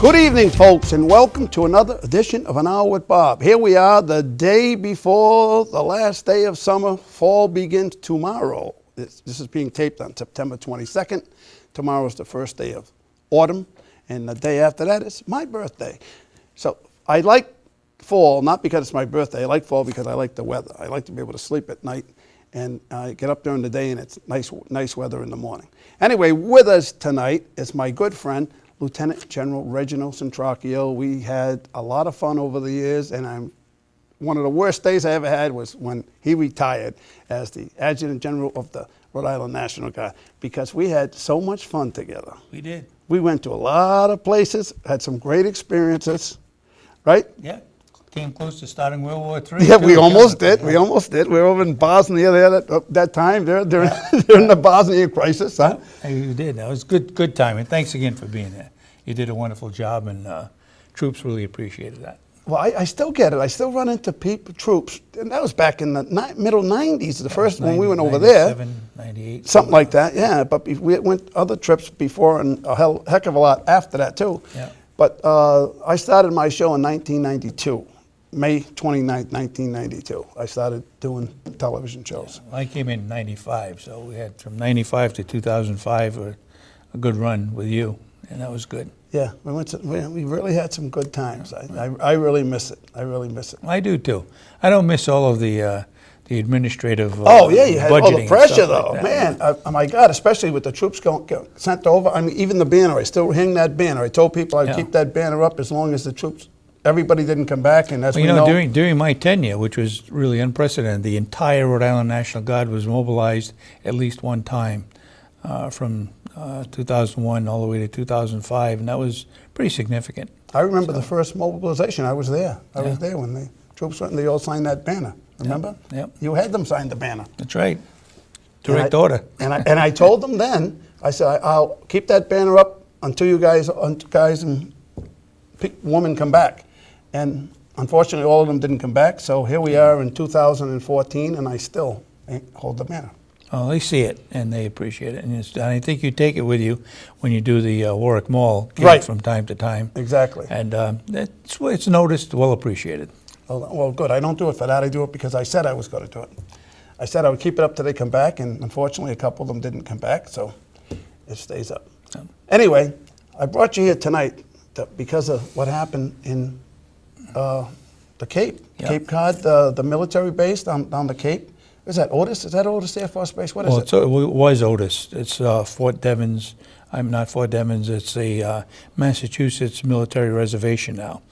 Good evening, folks, and welcome to another edition of An Hour with Bob. Here we are, the day before the last day of summer. Fall begins tomorrow. This is being taped on September 22nd. Tomorrow is the first day of autumn, and the day after that is my birthday. So I like fall, not because it's my birthday. I like fall because I like the weather. I like to be able to sleep at night, and I get up during the day, and it's nice weather in the morning. Anyway, with us tonight is my good friend, Lieutenant General Reginald Centracchio. We had a lot of fun over the years, and one of the worst days I ever had was when he retired as the Adjutant General of the Rhode Island National Guard, because we had so much fun together. We did. We went to a lot of places, had some great experiences, right? Yeah. Came close to starting World War III. Yeah, we almost did. We almost did. We were over in Bosnia there that time, during the Bosnian crisis. Huh? You did. That was good time, and thanks again for being there. You did a wonderful job, and troops really appreciated that. Well, I still get it. I still run into troops, and that was back in the middle 90s, the first when we went over there. 97, 98. Something like that, yeah. But we went other trips before and a heck of a lot after that, too. Yeah. But I started my show in 1992. May 29th, 1992. I started doing television shows. Yeah. I came in 95, so we had from 95 to 2005 a good run with you, and that was good. Yeah, we really had some good times. I really miss it. I really miss it. I do too. I don't miss all of the administrative you had all the pressure though. Like man, oh my God, especially with the troops getting sent over. I mean, even the banner, I still hang that banner. I told people I'd keep that banner up as long as the troops, everybody didn't come back, and that's during my tenure, which was really unprecedented, the entire Rhode Island National Guard was mobilized at least one time from 2001 all the way to 2005, and that was pretty significant. I remember the first mobilization. I was there. I was there when the troops went and they all signed that banner. Remember? Yep. You had them sign the banner. That's right. Direct order. And I told them then. I said, I'll keep that banner up until you guys and women come back. And unfortunately, all of them didn't come back. So here we are in 2014, and I still hold the banner. Oh, they see it, and they appreciate it. And I think you take it with you when you do the Warwick Mall gig from time to time. Exactly. And it's noticed, well appreciated. Well, good. I don't do it for that. I do it because I said I was going to do it. I said I would keep it up till they come back, and unfortunately, a couple of them didn't come back, so it stays up. Anyway, I brought you here tonight because of what happened in the Cape, Cape Cod, the military base down the Cape. Is that Otis? Is that Otis Air Force Base? What is it? It was Otis. It's Fort Devens. I'm not Fort Devens. It's a Massachusetts military reservation now.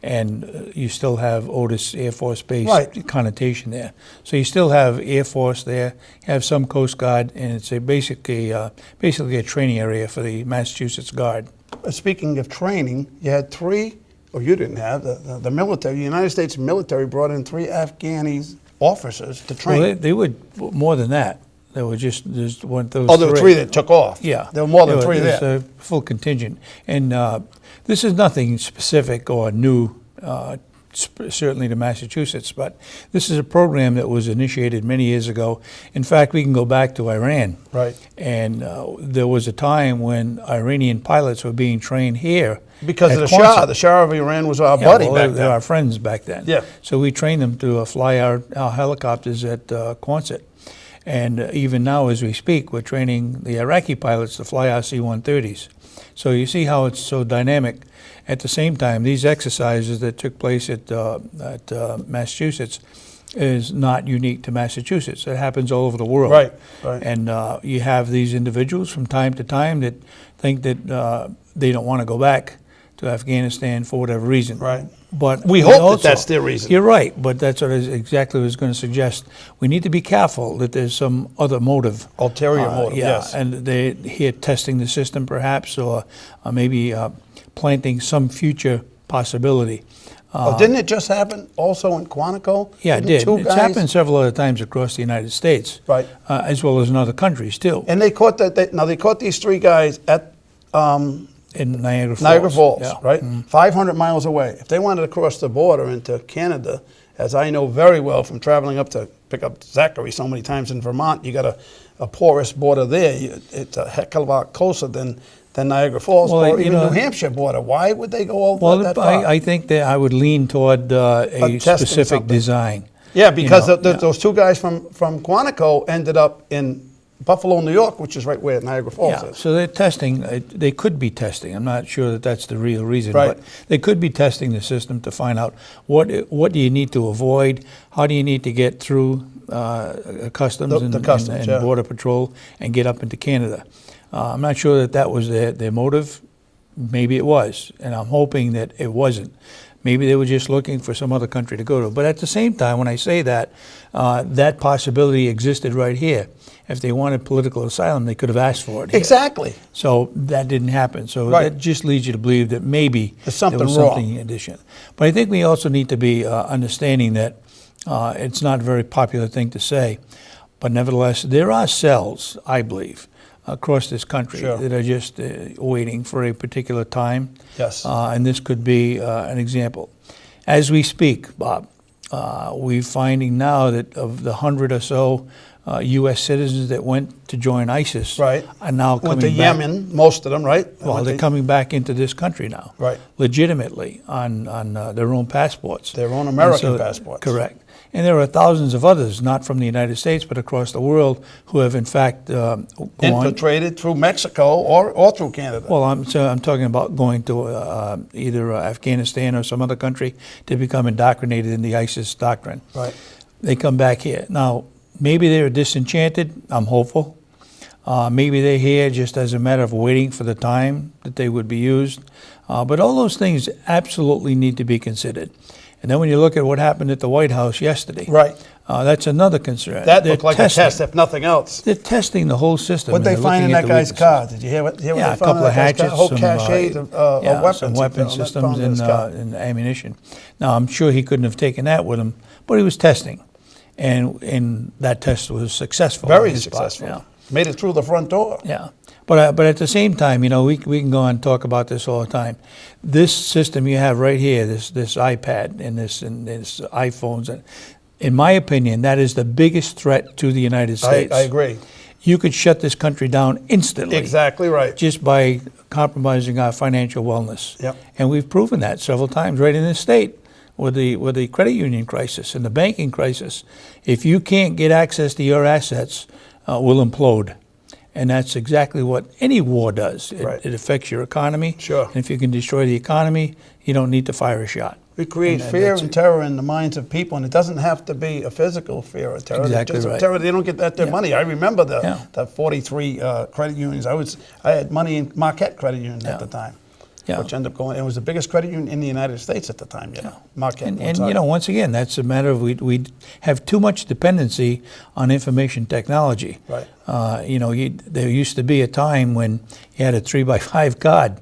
And you still have Otis Air Force Base connotation there. So you still have Air Force there, you have some Coast Guard, and it's basically a training area for the Massachusetts Guard. Speaking of training, you had three, or you didn't have, the military, the United States military brought in 3 Afghanis officers to train. Well, they would more than that. There were just those there were 3 that took off. Yeah. There were more than 3 there. There's a full contingent. And this is nothing specific or new, certainly to Massachusetts, but this is a program that was initiated many years ago. In fact, we can go back to Iran. Right. And there was a time when Iranian pilots were being trained here. Because of the Shah. The Shah of Iran was our buddy back then. They were our friends back then. Yeah. So we trained them to fly our helicopters at Quonset. And even now, as we speak, we're training the Iraqi pilots to fly our C-130s. So you see how it's so dynamic. At the same time, these exercises that took place at Massachusetts is not unique to Massachusetts. It happens all over the world. Right. And you have these individuals from time to time that think that they don't want to go back to Afghanistan for whatever reason. Right. But we hope that's their reason. You're right, but that's what exactly what I was going to suggest. We need to be careful that there's some other motive. Ulterior motive, yes. And they're here testing the system perhaps, or maybe planting some future possibility. Didn't it just happen also in Quantico? Yeah, it did. It's happened several other times across the United States, right? As well as in other countries too. And they caught they caught these 3 guys at in Niagara Falls. Niagara Falls, yeah. Right? 500 miles away. If they wanted to cross the border into Canada, as I know very well from traveling up to pick up Zachary so many times in Vermont, you got a porous border there. It's a heck of a lot closer than than Niagara Falls Well, or you even know- New Hampshire border. Why would they go over Well, that far? I think that I would lean toward a testing specific something. design. Yeah, because know, those two guys from Quantico ended up in Buffalo, New York, which is right where Niagara Falls Yeah, is. so they're testing, they could be testing, I'm not sure that that's the real reason, Right. but they could be testing the system to find out what do you need to avoid, how do you need to get through customs The customs, and yeah. border patrol and get up into Canada. I'm not sure that that was their motive. Maybe it was, and I'm hoping that it wasn't. Maybe they were just looking for some other country to go to. But at the same time, when I say that, that possibility existed right here. If they wanted political asylum, they could have asked for it here. Exactly. So that didn't happen. So Right. that just leads you to believe that maybe There's something there was wrong. something in addition. But I think we also need to be understanding that it's not a very popular thing to say. But nevertheless, there are cells, I believe, across this country Sure. that are just waiting for a particular time. Yes. And this could be an example. As we speak, Bob, we're finding now that of the 100 or so U.S. citizens that went to join ISIS Right. are now Went coming to back. Yemen, most of them, right? Well, Went they're to coming back into this country now, Right. legitimately on their own passports. Their own And American passports. Correct. And there are thousands of others, not from the United States, but across the world, who have in fact gone. infiltrated through Mexico or through Canada. Well, I'm talking about going to either Afghanistan or some other country to become indoctrinated in the ISIS doctrine. Right. They come back here. Now, maybe they're disenchanted. I'm hopeful. Maybe they're here just as a matter of waiting for the time that they would be used. But all those things absolutely need to be considered. And then when you look at what happened at the White House yesterday, Right. That's another concern. That They're looked like testing- a test, if nothing else. They're testing the whole system. What and they they're find in looking that at the guy's weaknesses. car? Did you hear what Yeah, they a found couple in of that guy's car? hatchets, A whole some, cache of yeah, weapons. some weapon found systems in his car. and ammunition. Now, I'm sure he couldn't have taken that with him, but he was testing, and that test was successful. Very on his part, successful. Yeah. Made it through the front door. Yeah, but at the same time, you know, we can go on and talk about this all the time. This system you have right here, this iPad and this iPhones, and in my opinion, that is the biggest threat to the United States. I agree. You could shut this country down instantly. Exactly right. Just by compromising our financial wellness. Yep. And we've proven that several times right in this state with the credit union crisis and the banking crisis. If you can't get access to your assets, we'll implode. And that's exactly what any war does. Right. It affects your economy. Sure. And if you can destroy the economy, you don't need to fire a shot. We create And fear that's and it. terror in the minds of people, and it doesn't have to be a physical fear or terror. Exactly Just a right. terror, they don't get their Yeah. money. I remember Yeah. the 43 credit unions. I had money in Marquette Credit Union Yeah. at the time, Yeah. which ended up going. It was the biggest credit union in the United States at the time. You know, Marquette. And you know, once again, that's a matter of we have too much dependency on information technology. Right. You know, there used to be a time when you had a 3x5 card,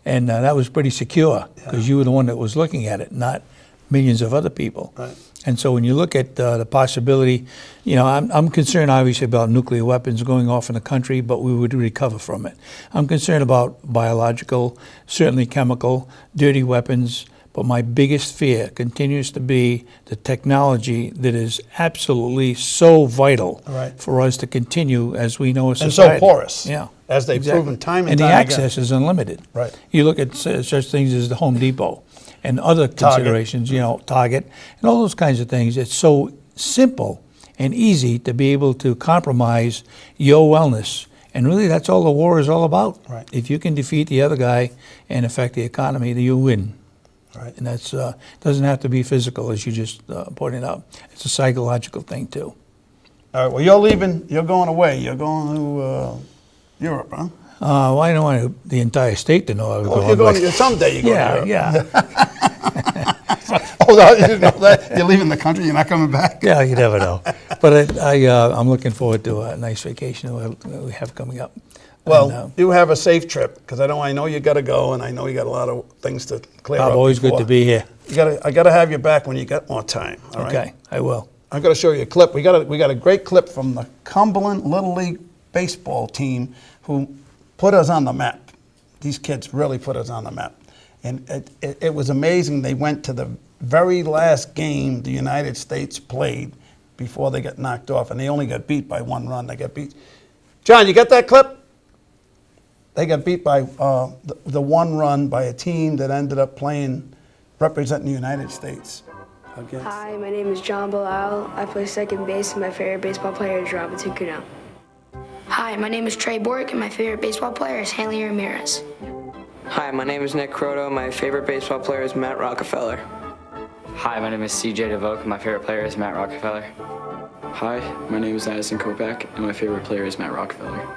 and that was pretty secure because you were the one that was looking at it, not millions of other people. Right. And so when you look at the possibility, you know, I'm concerned obviously about nuclear weapons going off in the country, but we would recover from it. I'm concerned about biological, certainly chemical, dirty weapons, but my biggest fear continues to be the technology that is absolutely so vital Right. for us to continue as we know a And society. so porous. Yeah. As they've proven time and And time the again. access is unlimited. Right. You look at such things as the Home Depot and other considerations, you know, Target, and all those kinds of things. It's so simple and easy to be able to compromise your wellness. And really, that's all the war is all about. Right. If you can defeat the other guy and affect the economy, then you win. Right. And that's doesn't have to be physical, as you just pointed out. It's a psychological thing, too. All right. Well, you're leaving. You're going away. You're going to Europe, huh? Well, I don't want the entire state to know I was Oh, going. you're going. but- Someday you're going to yeah, Europe. yeah. Oh, no, you didn't know that? You're leaving the country. You're not coming back. Yeah, you never know. But I'm looking forward to a nice vacation that we have coming up. Well, And, you have a safe trip because I know you got to go, and I know you got a lot of things to clear up. Bob, always good before. to be here. I got to have you back when you got more time. All right? Okay, I will. I'm going to show you a clip. We got a great clip from the Cumberland Little League baseball team who put us on the map. These kids really put us on the map, and it was amazing. They went to the very last game the United States played before they got knocked off, and they only got beat by 1 run. They got beat. John, you got that clip? they got beat by the one run by a team that ended up representing the United States. Against. Hi, my name is John Bilal. I play second base, and my favorite baseball player is Robinson Cano. Hi, my name is Trey Bork, and my favorite baseball player is Hanley Ramirez. Hi, my name is Nick Croto. My favorite baseball player is Matt Rockefeller. Hi, my name is CJ DeVoe, and my favorite player is Matt Rockefeller. Hi, my name is Addison Kopak, and my favorite player is Matt Rockefeller.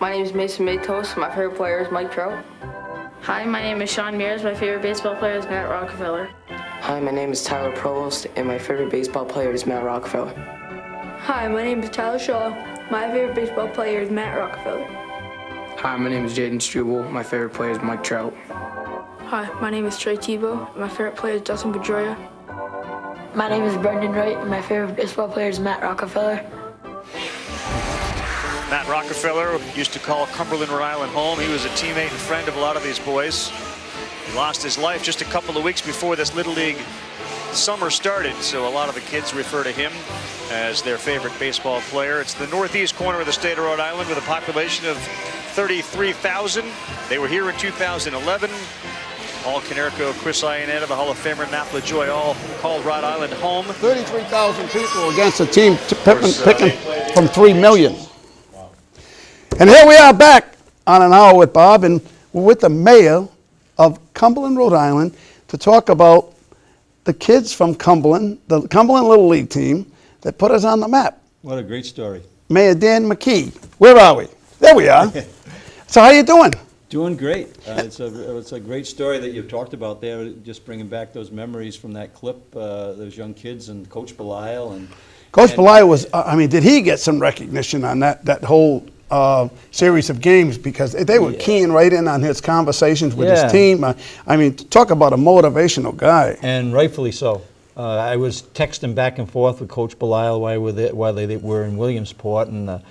My name is Mason Matos, and my favorite player is Mike Trout. Hi, my name is Sean Mears. My favorite baseball player is Matt Rockefeller. Hi, my name is Tyler Provost, and my favorite baseball player is Matt Rockefeller. Hi, my name is Tyler Shaw. My favorite baseball player is Matt Rockefeller. Hi, my name is Jaden Struble. My favorite player is Mike Trout. Hi, my name is Trey Tebow. My favorite player is Dustin Pedroia. My name is Brendan Wright, and my favorite baseball player is Matt Rockefeller. Matt Rockefeller used to call Cumberland, Rhode Island home. He was a teammate and friend of a lot of these boys. He lost his life just a couple of weeks before this Little League summer started, so a lot of the kids refer to him as their favorite baseball player. It's the northeast corner of the state of Rhode Island with a population of 33,000. They were here in 2011. Paul Canerco, Chris Iannetta, the Hall of Famer Matt LaJoy all called Rhode Island home. 33,000 people against a team picking from 3 million. And here we are back on An Hour with Bob, and we're with the mayor of Cumberland, Rhode Island, to talk about the kids from Cumberland, the Cumberland Little League team that put us on the map. What a great story. Mayor Dan Mckee. Where are we? There we are. So how you doing? Doing great. It's a great story that you've talked about there, just bringing back those memories from that clip, those young kids and Coach Belial. Coach Belial was, did he get some recognition on that whole series of games, because they were keying right in on his conversations with his team. Talk about a motivational guy. And rightfully so. I was texting back and forth with Coach Belial while they were in Williamsport, and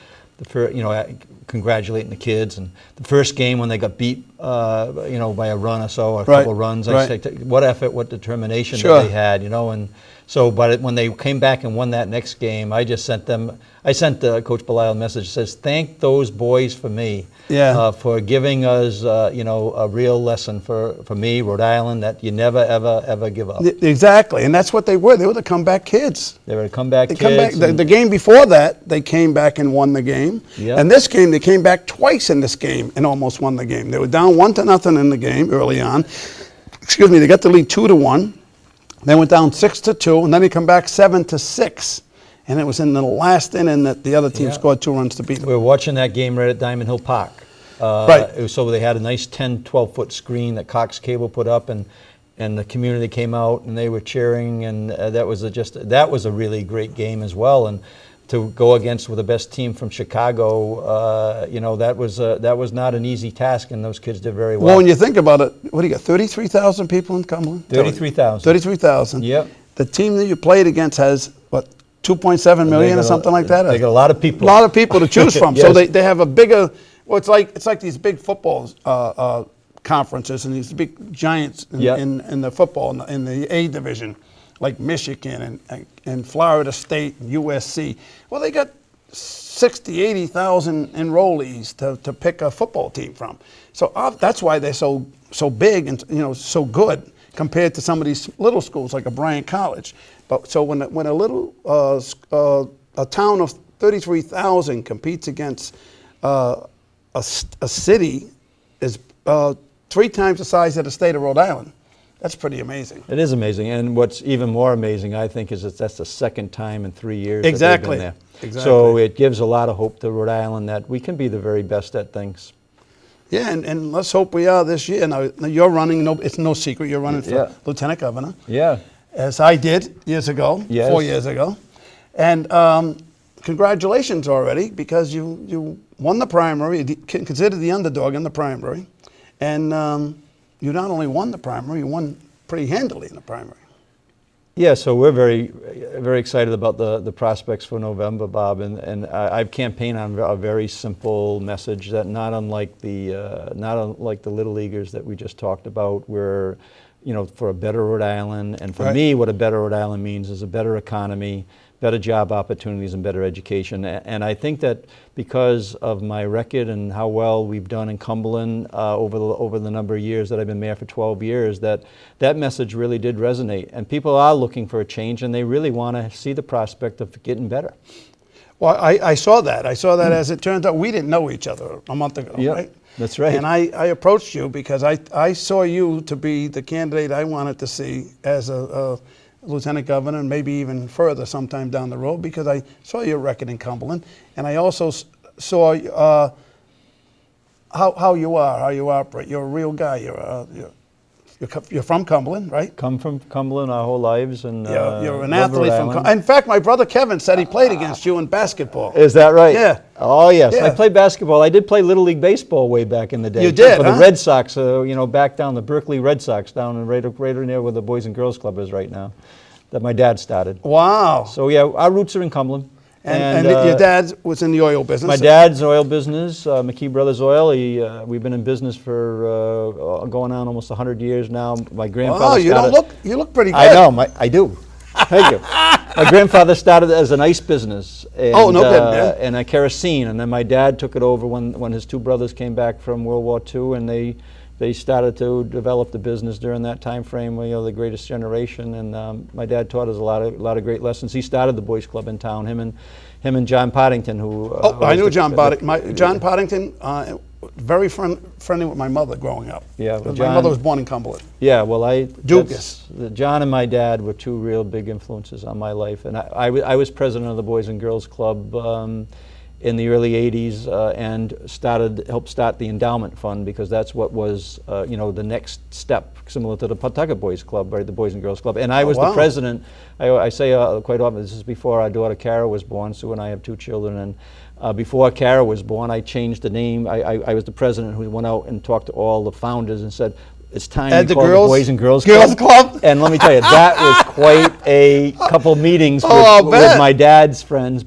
congratulating the kids. And the first game when they got beat, by a run or so, or a couple runs, I said, what effort, what determination that they had, and so. But when they came back and won that next game, I sent Coach Belial a message that says, thank those boys for me, for giving us, a real lesson for me, Rhode Island, that you never, ever give up. Exactly, and that's what they were. They were the comeback kids. They were the comeback kids. The game before that, they came back and won the game. Yep. And this game, they came back twice in this game and almost won the game. They were down 1-0 in the game early on. They got the lead 2-1. They went down 6-2, and then they come back 7-6. And it was in the last inning that the other team scored 2 runs to beat them. We were watching that game right at Diamond Hill Park. So they had a nice 10, 12-foot screen that Cox Cable put up, and the community came out and they were cheering, and that was a really great game as well. And to go against with the best team from Chicago, that was not an easy task, and those kids did very well. Well, when you think about it, what do you got, 33,000 people in Cumberland? 33,000. 33,000. Yep. The team that you played against has, 2.7 million or something like that? They got a lot of people. A lot of people to choose from. Yes. So they have a bigger, it's like these big football conferences and these big giants in the football, in the A division, like Michigan and Florida State and USC. Well, they got 60, 80,000 enrollees to pick a football team from. So that's why they're so big and so good compared to some of these little schools like a Bryant College. But so when a little a town of 33,000 competes against a city is 3 times the size of the state of Rhode Island, that's pretty amazing. It is amazing, and what's even more amazing, I think, is that's the second time in 3 years that they've been there. Exactly. So it gives a lot of hope to Rhode Island that we can be the very best at things. Yeah, and let's hope we are this year. Now you're running, it's no secret, you're running for Lieutenant Governor. Yeah. As I did years ago, 4 years ago. And congratulations already, because you won the primary, considered the underdog in the primary. And you not only won the primary, you won pretty handily in the primary. Yeah, so we're very, very excited about the prospects for November, Bob. And I've campaigned on a very simple message that not unlike the Little Leaguers that we just talked about, we're for a better Rhode Island. And for me, what a better Rhode Island means is a better economy, better job opportunities and better education. And I think that because of my record and how well we've done in Cumberland over the number of years that I've been mayor for 12 years, that message really did resonate. And people are looking for a change, and they really want to see the prospect of getting better. Well, I saw that. I saw that. As it turns out, we didn't know each other a month ago, Yep, right? that's right. And I approached you because I saw you to be the candidate I wanted to see as a lieutenant governor, and maybe even further sometime down the road, because I saw your record in Cumberland, and I also saw how you operate. You're a real guy. You're from Cumberland, right? Come from Cumberland our whole lives, and you're an athlete from Cumberland. In fact, my brother Kevin said he played against you in basketball. Is that right? Yeah. Oh yes, Yeah. I played basketball. I did play Little League baseball way back in the day. You did, for huh? the Red Sox. Back down the Berkeley Red Sox, down in right near where the Boys and Girls Club is right now, that my dad started. Wow. So yeah, our roots are in Cumberland. And your dad was in the oil business? My dad's oil business, McKee Brothers Oil. We've been in business for going on almost 100 years now. My grandfather started. You look pretty good. I know, I do. Thank you. My grandfather started as an ice business. And, no kidding, yeah. And a kerosene, and then my dad took it over when his two brothers came back from World War II, and they started to develop the business during that time frame. The greatest generation, and my dad taught us a lot of great lessons. He started the Boys Club in town. Him and John Poddington, who I knew John Poddington. John Poddington, very friendly with my mother growing up. Yeah, my mother was born in Cumberland. Yeah, well, Dukas. John and my dad were two real big influences on my life, and I was president of the Boys and Girls Club in the early 80s and helped start the endowment fund, because that's what was the next step, similar to the Pawtucket Boys Club, right, the Boys and Girls Club. And I was the president. I say quite often, this is before our daughter Kara was born. Sue and I have two children, and before Kara was born, I changed the name. I was the president who went out and talked to all the founders and said, it's time to call the Boys and Girls Club. And let me tell you, that was quite a couple meetings with my dad's friends.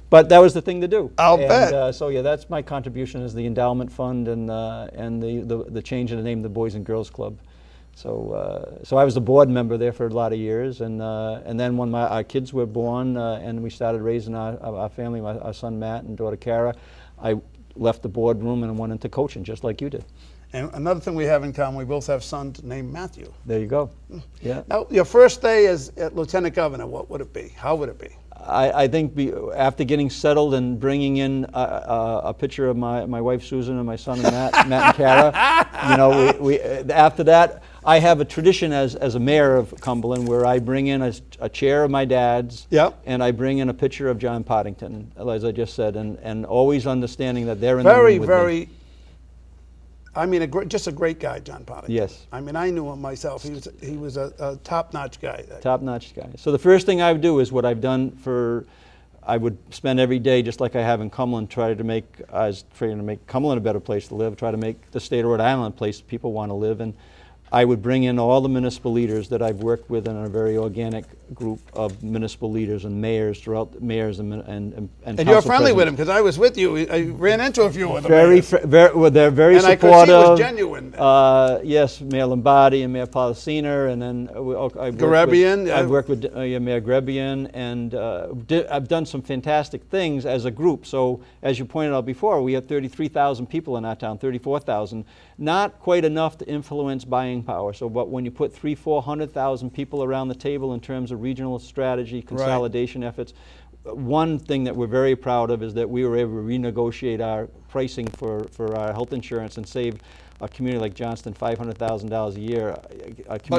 But that was the thing to do. I'll bet. So yeah, that's my contribution, is the endowment fund and the change in the name of the Boys and Girls Club. So I was the board member there for a lot of years, and then when our kids were born and we started raising our family, our son Matt and daughter Kara, I left the boardroom and went into coaching, just like you did. And another thing we have in common, we both have sons named Matthew. There you go. Yeah. Now, your first day as lieutenant governor, what would it be? How would it be? I think after getting settled and bringing in a picture of my wife Susan and my son and Matt and Kara, we after that, I have a tradition as a mayor of Cumberland where I bring in a chair of my dad's, and I bring in a picture of John Poddington, as I just said, and always understanding that they're in the room with me. I mean, just a great guy, John Poddington. Yes. I mean, I knew him myself. He was a top-notch guy. Top-notch guy. So the first thing I would do is what I've done I would spend every day, just like I have in Cumberland, trying to make Cumberland a better place to live, try to make the state of Rhode Island a place people want to live. And I would bring in all the municipal leaders that I've worked with in a very organic group of municipal leaders and mayors throughout mayors and you're friendly with him, because I was with you. I ran into a few of them. They're very and supportive. I could see it was genuine. Yes, Mayor Lombardi and Mayor Policina, and then I've worked with Mayor Grebian, and I've done some fantastic things as a group. So as you pointed out before, we have 33,000 people in our town, 34,000. Not quite enough to influence buying power. So, but when you put 300,000-400,000 people around the table in terms of regional strategy, consolidation efforts, one thing that we're very proud of is that we were able to renegotiate our pricing for our health insurance and save a community like Johnston $500,000 a year.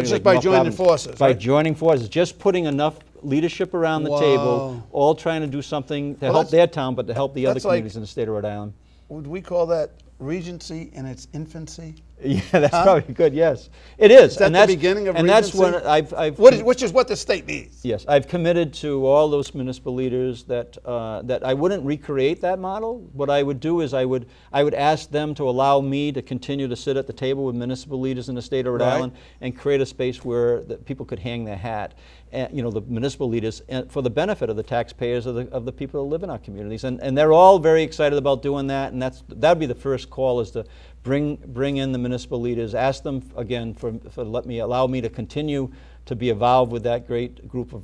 Just by joining forces. By joining forces, just putting enough leadership around the table, all trying to do something to help their town, but to help the other communities in the state of Rhode Island. Would we call that Regency in its infancy? Yeah, that's probably good. Yes, it is. Is that the beginning of Regency? And that's when which is what the state needs. Yes, I've committed to all those municipal leaders that I wouldn't recreate that model. What I would do is I would ask them to allow me to continue to sit at the table with municipal leaders in the state of Rhode Island and create a space where people could hang their hat. The municipal leaders, for the benefit of the taxpayers of the people who live in our communities, and they're all very excited about doing that. And that'd be the first first call is to bring in the municipal leaders, ask them again allow me to continue to be involved with that great group of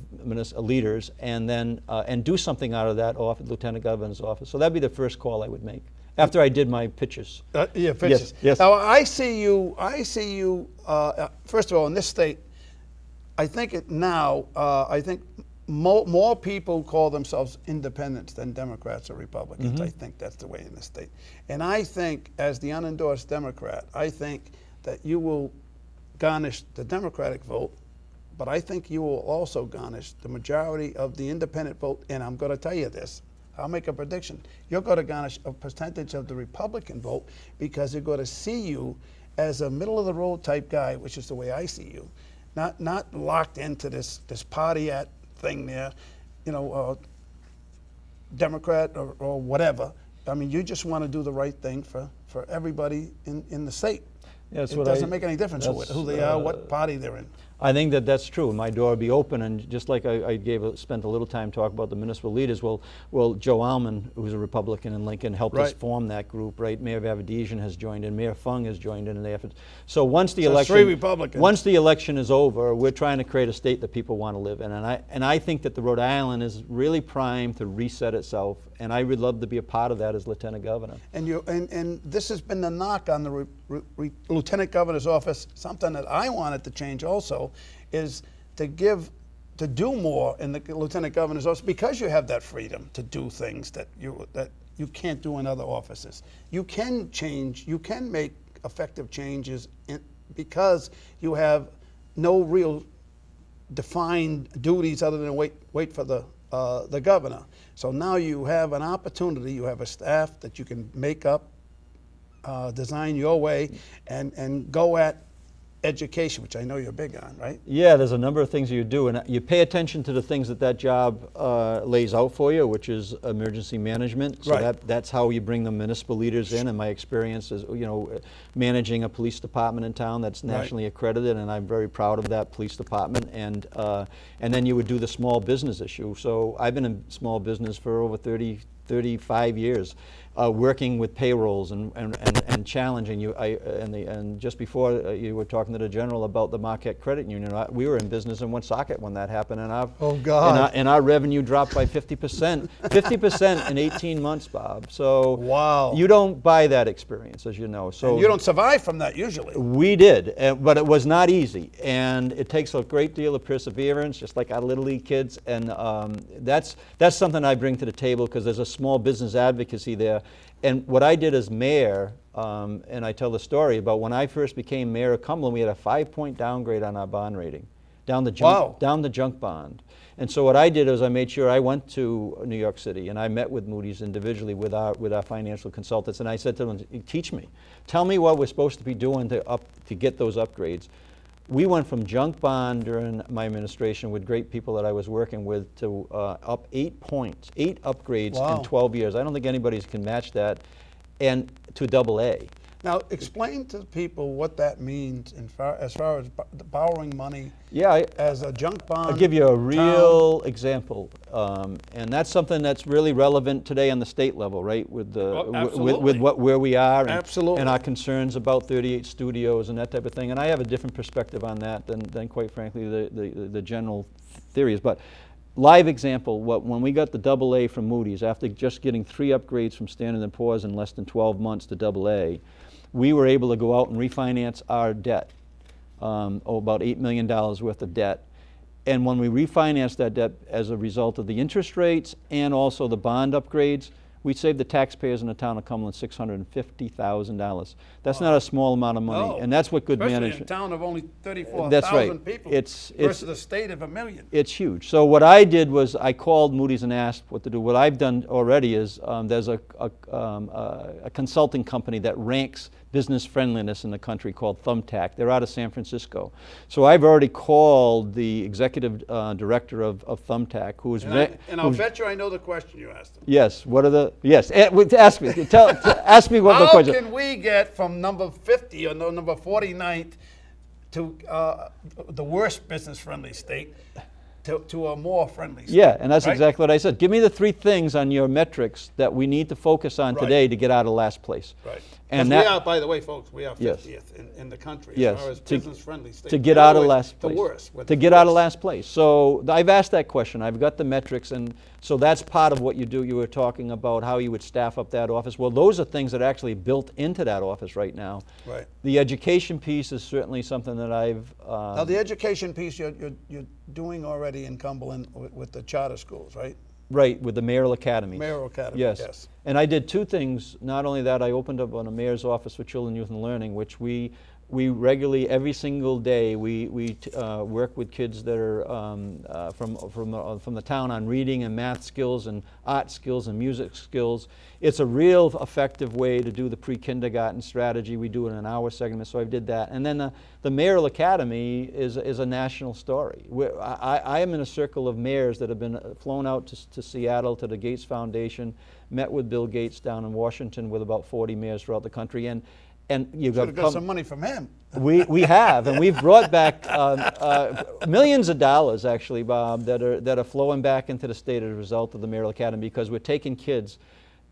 leaders, and then and do something out of that Lieutenant Governor's office. So that'd be the first call I would make after I did my pitches. Pitches. Yes. Now I see you. First of all, in this state, I think I think more people call themselves independents than Democrats or Republicans. I think that's the way in this state. And I think, as the unendorsed Democrat, I think that you will garnish the Democratic vote, but I think you will also garnish the majority of the independent vote. And I'm going to tell you this. I'll make a prediction. You're going to garnish a percentage of the Republican vote because they're going to see you as a middle-of-the-road type guy, which is the way I see you, not locked into this party thing there, Democrat or whatever. I mean, you just want to do the right thing for everybody in the state. It doesn't make any difference who they are, what party they're in. I think that's true. My door will be open, and just like I spent a little time talking about the municipal leaders. Well, Joe Alman, who's a Republican in Lincoln, helped us form that group, right? Mayor Avadesian has joined in, Mayor Fung has joined in the effort. So once the election, 3 Republicans. Once the election is over, we're trying to create a state that people want to live in, and I think that the Rhode Island is really primed to reset itself, and I would love to be a part of that as Lieutenant Governor. And this has been the knock on the Lieutenant Governor's office. Something that I wanted to change also is to do more in the Lieutenant Governor's office, because you have that freedom to do things that you can't do in other offices. You can change, you can make effective changes because you have no real defined duties other than wait for the governor. So now you have an opportunity, you have a staff that you can make up, design your way, and go at education, which I know you're big on, right? Yeah, there's a number of things you do, and you pay attention to the things that job lays out for you, which is emergency management. So that's how you bring the municipal leaders in. And my experience is, managing a police department in town that's nationally accredited, and I'm very proud of that police department. And then you would do the small business issue. So I've been in small business for over 35 years. Working with payrolls and challenging you. And just before you were talking to the general about the Marquette Credit Union, we were in business in Woonsocket when that happened, and our revenue dropped by 50%. 50% in 18 months, Bob. So you don't buy that experience, as you know. So and you don't survive from that usually. We did, but it was not easy, and it takes a great deal of perseverance, just like our Little League kids, and that's something I bring to the table, because there's a small business advocacy there. And what I did as mayor, and I tell the story about when I first became mayor of Cumberland, we had a 5-point downgrade on our bond rating, down the junk bond. And so what I did is I made sure I went to New York City, and I met with Moody's individually with our financial consultants, and I said to them, teach me, tell me what we're supposed to be doing to get those upgrades. We went from junk bond during my administration with great people that I was working with to up 8 points, 8 upgrades in 12 years. I don't think anybody can match that, and to AA. Now, explain to people what that means as far as borrowing money as a junk bond. I'll give you a real example, and that's something that's really relevant today on the state level, right? With where we are and our concerns about 38 studios and that type of thing. And I have a different perspective on that than quite frankly, the general theories. But live example, when we got the AA from Moody's, after just getting 3 upgrades from Standard & Poor's in less than 12 months to AA, we were able to go out and refinance our debt, about $8 million worth of debt. And when we refinanced that debt as a result of the interest rates and also the bond upgrades, we saved the taxpayers in the town of Cumberland $650,000. That's not a small amount of money, and that's what good management. Especially in a town of only 34,000 people versus a state of 1 million. It's huge. So what I did was I called Moody's and asked what to do. What I've done already is there's a consulting company that ranks business friendliness in the country called Thumbtack. They're out of San Francisco. So I've already called the executive director of Thumbtack, who is... And I'll bet you I know the question you asked him. Yes. What are the... Yes. Ask me. Ask me what the question... How can we get from number 50 or number 49th to the worst business-friendly state to a more friendly state? Yeah, and that's exactly what I said. Give me the 3 things on your metrics that we need to focus on today to get out of last place. Right. And we that, are, by the way, folks, we are Yes. 50th in the country Yes, as far as to- business-friendly states. to get By out the of way, last the place. worst. We're To the get out of worst. last place. So I've asked that question. I've got the metrics, and so that's part of what you do. You were talking about how you would staff up that office. Well, those are things that are actually built into that office right now. Right. The education piece is certainly something that I've. Now, the education piece you're doing already in Cumberland with the charter schools, right? Right, with the Mayoral Academy. Mayoral Academy, Yes. yes. And I did two things. Not only that, I opened up on a mayor's office for children, youth, and learning, which we regularly, every single day, we work with kids that are from the town on reading and math skills and art skills and music skills. It's a real effective way to do the pre-kindergarten strategy. We do it in an hour segment, so I did that. And then the Mayoral Academy is a national story. I am in a circle of mayors that have been flown out to Seattle, to the Gates Foundation, met with Bill Gates down in Washington with about 40 mayors throughout the country. And you've Should have got some money from him. We have, and we've brought back millions of dollars, actually, Bob, that are flowing back into the state as a result of the Mayoral Academy, because we're taking kids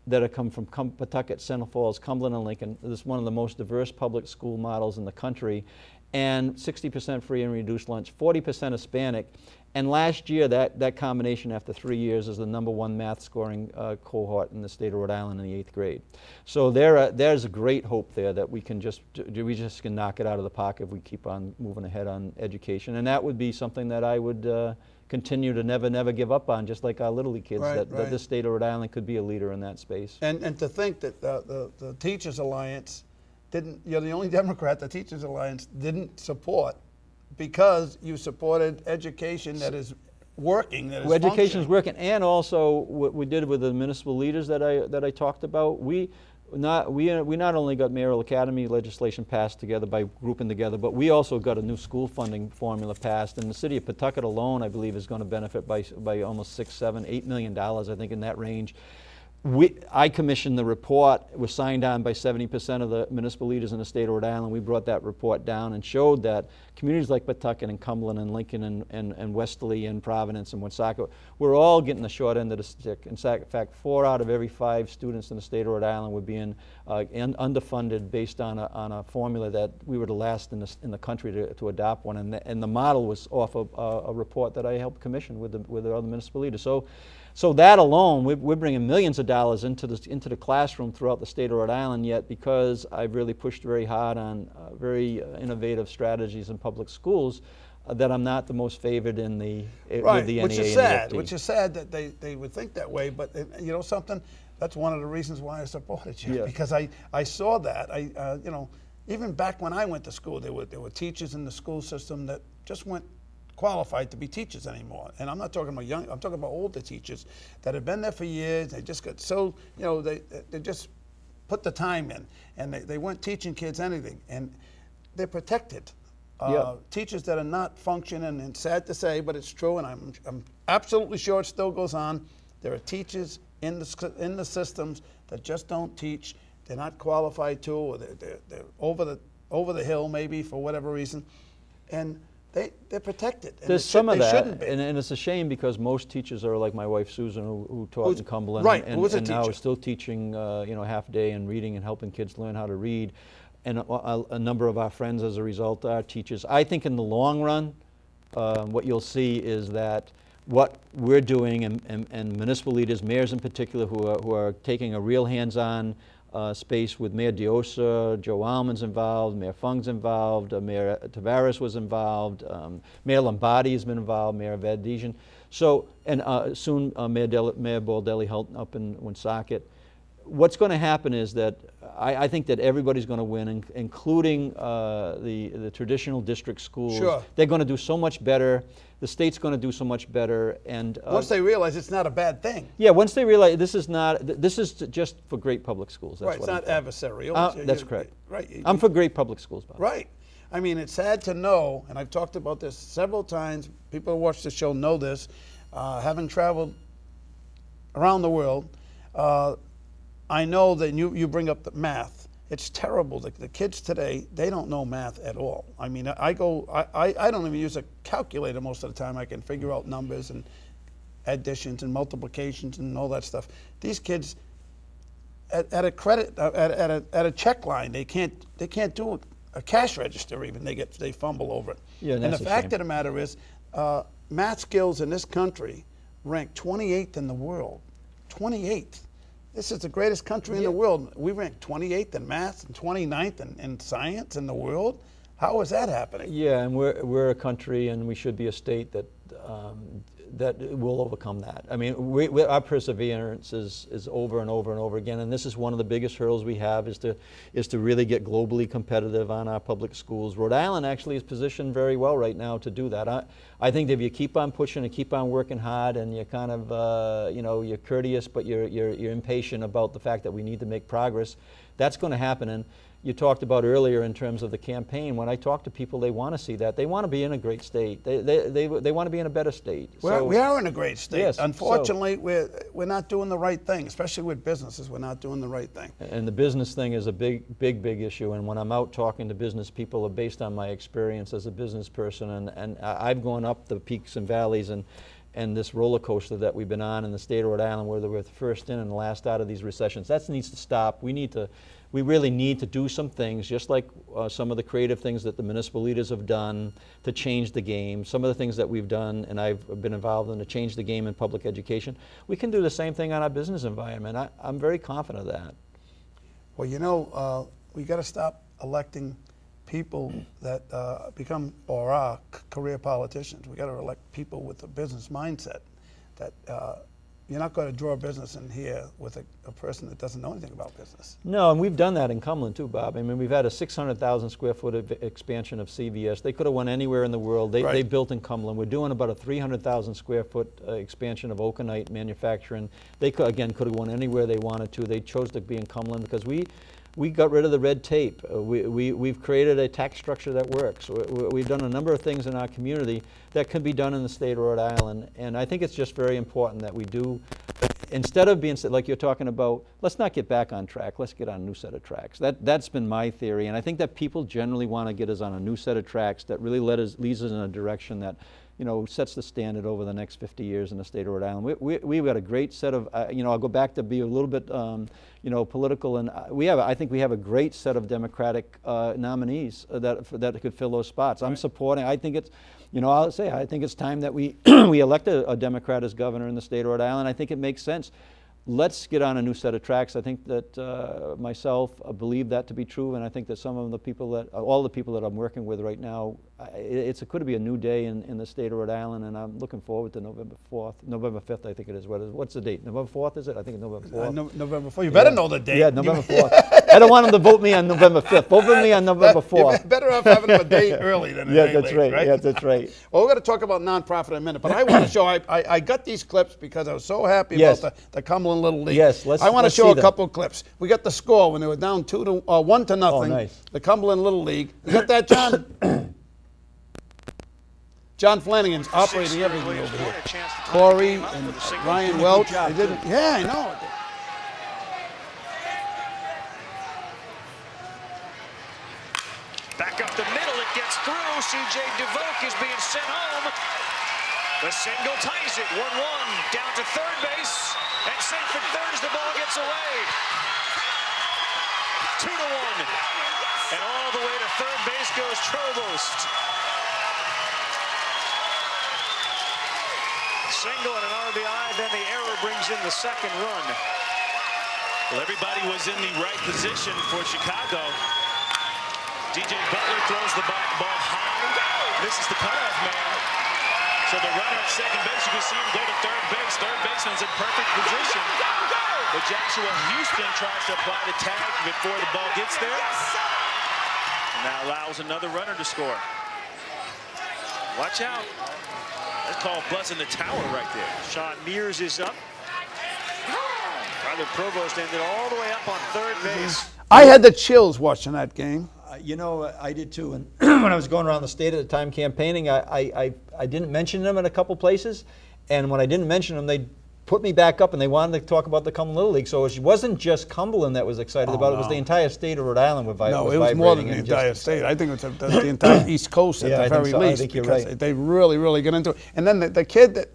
that have come from Pawtucket, Central Falls, Cumberland, and Lincoln. This is one of the most diverse public school models in the country, and 60% free and reduced lunch, 40% Hispanic. And last year, that combination after 3 years is the #1 math scoring cohort in the state of Rhode Island in the 8th grade. So there's a great hope there that we just can knock it out of the park if we keep on moving ahead on education. And that would be something that I would continue to never give up on, just like our Little League kids, Right, that right. this state of Rhode Island could be a leader in that space. And to think that the Teachers Alliance you're the only Democrat the Teachers Alliance didn't support, because you supported education that is working, that is Well, education is functioning. working, and also what we did with the municipal leaders that I talked about. We not only got Mayoral Academy legislation passed together by grouping together, but we also got a new school funding formula passed. And the city of Pawtucket alone, I believe, is going to benefit by almost $6, $7, $8 million, I think, in that range. I commissioned the report. It was signed on by 70% of the municipal leaders in the state of Rhode Island. We brought that report down and showed that communities like Pawtucket and Cumberland and Lincoln and Westerly and Providence and Woonsocket, we're all getting the short end of the stick. In fact, 4 out of every 5 students in the state of Rhode Island were being underfunded based on a formula that we were the last in the country to adopt one. And the model was off of a report that I helped commission with the other municipal leaders. So that alone, we're bringing millions of dollars into the classroom throughout the state of Rhode Island, yet because I've really pushed very hard on very innovative strategies in public schools, that I'm not the most favored with the NEA Right, and the which is sad. FD. Which is sad that they would think that way. But you know something, that's one of the reasons why I supported you, Yeah. because I saw that. Even back when I went to school, there were teachers in the school system that just weren't qualified to be teachers anymore. And I'm not talking about young, I'm talking about older teachers that have been there for years. They just got so, they just put the time in, and they weren't teaching kids anything. And they're protected. Yeah. Teachers that are not functioning, and sad to say, but it's true, and I'm absolutely sure it still goes on. There are teachers in the systems that just don't teach. They're not qualified to, or they're over the hill maybe for whatever reason, and they're protected. And There's some of they that, shouldn't be. and it's a shame because most teachers are like my wife Susan, who taught in Cumberland, right, and, who was a and now teacher. is still teaching, half day and reading and helping kids learn how to read. And a number of our friends, as a result, are teachers. I think in the long run, what you'll see is that what we're doing, and municipal leaders, mayors in particular, who are taking a real hands-on space with Mayor Diosa, Joe Alman's involved, Mayor Fung's involved, Mayor Tavares was involved, Mayor Lombardi has been involved, Mayor Vadesian. So, and soon Mayor Baldelli helped up in Woonsocket. What's going to happen is that I think that everybody's going to win, including the traditional district schools. Sure. They're going to do so much better. The state's going to do so much better, and Once they realize it's not a bad thing. yeah, once they realize this is just for great public schools. That's Right, it's what not adversarial. that's correct. Right. I'm for great public schools, Bob. Right. I mean, it's sad to know, and I've talked about this several times. People who watch the show know this. Having traveled around the world, I know that you bring up the math. It's terrible. The kids today, they don't know math at all. I mean, I don't even use a calculator most of the time. I can figure out numbers and additions and multiplications and all that stuff. These kids, at a credit at a check line. They can't do a cash register even. They fumble over it. Yeah, and the fact of the matter is, math skills in this country rank 28th in the world. 28th. This is the greatest country in the world. We rank 28th in math and 29th in science in the world. How is that happening? Yeah, and we're a country, and we should be a state that that will overcome that. I mean, our perseverance is over and over and over again, and this is one of the biggest hurdles we have is to really get globally competitive on our public schools. Rhode Island actually is positioned very well right now to do that. I think that if you keep on pushing and keep on working hard, and you're kind of you're courteous, but you're impatient about the fact that we need to make progress, that's going to happen. And you talked about earlier in terms of the campaign. When I talk to people, they want to see that. They want to be in a great state. They want to be in a better state. We are in a great state. Yes, unfortunately, we're not doing the right thing, especially with businesses. We're not doing the right thing. And the business thing is a big issue. And when I'm out talking to business people, based on my experience as a business person, and I've gone up the peaks and valleys and this roller coaster that we've been on in the state of Rhode Island, where we're the first in and the last out of these recessions. That needs to stop. We really need to do some things, just like some of the creative things that the municipal leaders have done to change the game. Some of the things that we've done, and I've been involved in, to change the game in public education. We can do the same thing on our business environment. I'm very confident of that. Well, we got to stop electing people that become or are career politicians. We got to elect people with a business mindset. That you're not going to draw business in here with a person that doesn't know anything about business. No, and we've done that in Cumberland too, Bob. I mean, we've had a 600,000 square foot expansion of CVS. They could have went anywhere in the world. They built in Cumberland. We're doing about a 300,000 square foot expansion of Okanite manufacturing. They could have went anywhere they wanted to. They chose to be in Cumberland because we got rid of the red tape. We've created a tax structure that works. We've done a number of things in our community that can be done in the state of Rhode Island. And I think it's just very important that we do, instead of being, like you're talking about, let's not get back on track, let's get on a new set of tracks. That's been my theory. And I think that people generally want to get us on a new set of tracks that really leads us in a direction that sets the standard over the next 50 years in the state of Rhode Island. We've got a great set of, I'll go back to be a little bit, political, and I think we have a great set of Democratic nominees that could fill those spots. I'm supporting. I think it's, I think it's time that we we elect a Democrat as governor in the state of Rhode Island. I think it makes sense. Let's get on a new set of tracks. I think that myself believe that to be true, and I think that some of the people all the people that I'm working with right now, it could be a new day in the state of Rhode Island, and I'm looking forward to November 5th, I think it is. What's the date? November 4th, is it? I think it's November 4th. November 4th. You better know the date. Yeah, November 4th. I don't want them to vote me on November 5th. Vote for me on November 4th. You're better off having a date early than a day that's late, right. right? Yeah, that's right. Well, we're going to talk about nonprofit in a minute, but I want to show, I got these clips because I was so happy about the Cumberland Little League. Yes, I want to show a couple of clips. We got the score when they were down 1-0. Oh, nice. The Cumberland Little League. You got that, John? John Flanagan's operating everything over here. Corey and Ryan Welch. They didn't. Yeah, I know. Back up the middle, it gets through. C.J. DeVoke is being sent home. The single ties it, 1-1, down to third base, and safe at third as the ball gets away. 2-1, and all the way to third base goes Trobost. Single and an RBI, then the error brings in the second run. Well, everybody was in the right position for Chicago. DJ Butler throws the ball high, misses the cutoff man. So the runner at second base, you can see him go to third base. Third baseman's in perfect position. But Joshua Houston tries to apply the tag before the ball gets there. And that allows another runner to score. Watch out. That's called buzzing the tower right there. Sean Mears is up. Tyler Provost ended all the way up on third base. I had the chills watching that game. I did too. And when I was going around the state at the time campaigning, I didn't mention them in a couple places. And when I didn't mention them, they put me back up and they wanted to talk about the Cumberland Little League. So it wasn't just Cumberland that was excited about it. It was the entire state of Rhode Island was vibrating. No, it was more than the entire state. I think it was the entire East Coast at the very least. I think you're right. They really, really get into it. And then the kid,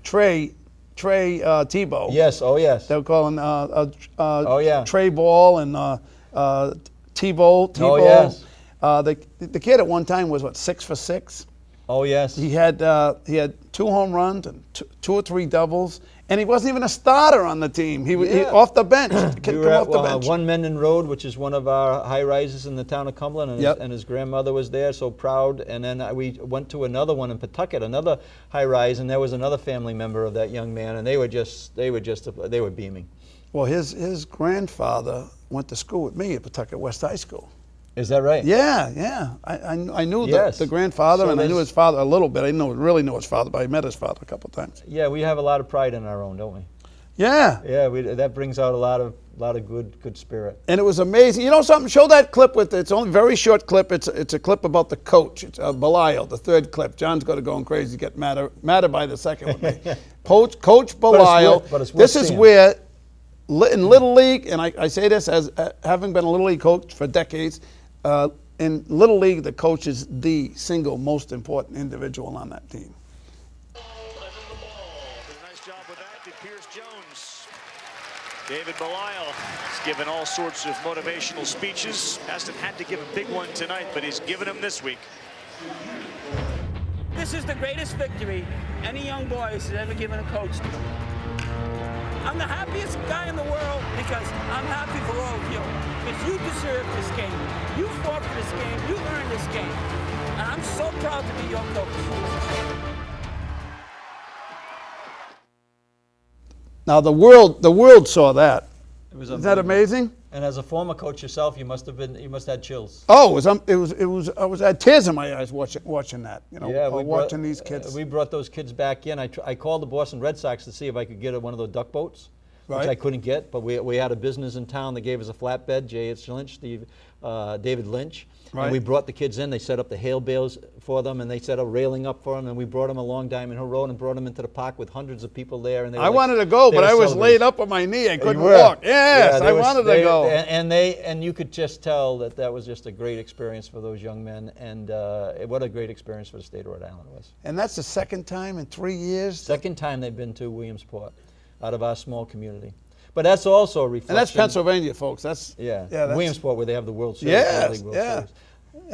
Trey Trey Tebow. Yes, oh yes. They were calling oh yeah. Trey Ball and Tebow. Oh yes. The kid at one time was what, 6 for 6? Oh yes. He had 2 home runs and 2 or 3 doubles, and he wasn't even a starter on the team. He was off the bench. We were at One Menden Road, which is one of our high rises in the town of Cumberland, and, his grandmother was there, so proud. And then we went to another one in Pawtucket, another high rise, and there was another family member of that young man, and they were beaming. Well, his grandfather went to school with me at Pawtucket West High School. Is that right? Yeah. I knew the grandfather, so and I knew his father a little bit. I didn't really know his father, but I met his father a couple of times. Yeah, we have a lot of pride in our own, don't we? Yeah. Yeah, that brings out a lot of good spirit. And it was amazing. You know something? Show that clip it's only a very short clip. It's a clip about the coach. It's Belial, the 3rd clip. John's going crazy, get madder by the second with me. Coach Belial. This is where in Little League, and I say this as having been a Little League coach for decades, in Little League, the coach is the single most important individual on that team. Nice job with that to Pierce Jones. David Belial has given all sorts of motivational speeches. Hasn't had to give a big one tonight, but he's given them this week. This is the greatest victory any young boy has ever given a coach. I'm the happiest guy in the world because I'm happy for all of you. Because you deserve this game. You fought for this game. You earned this game. And I'm so proud to be your coach. Now the world saw that. Isn't that amazing? And as a former coach yourself, you must have had chills. Oh, I had tears in my eyes watching that. Watching these kids. We brought those kids back in. I called the Boston Red Sox to see if I could get one of those duck boats, which I couldn't get. But we had a business in town that gave us a flatbed. J.H. Lynch, David Lynch. Right. And we brought the kids in. They set up the hail bales for them, and they set a railing up for them. And we brought them along Diamond Hill Road and brought them into the park with hundreds of people there. And I wanted to go, but I was laid up on my knee. I couldn't walk. Yes, I wanted to go. And you could just tell that was just a great experience for those young men, and what a great experience for the state of Rhode Island it was. And that's the 2nd time in 3 years? Second time they've been to Williamsport out of our small community. But that's also a reflection. And that's Pennsylvania, folks. That's Williamsport, where they have the World Series. Yes, Series.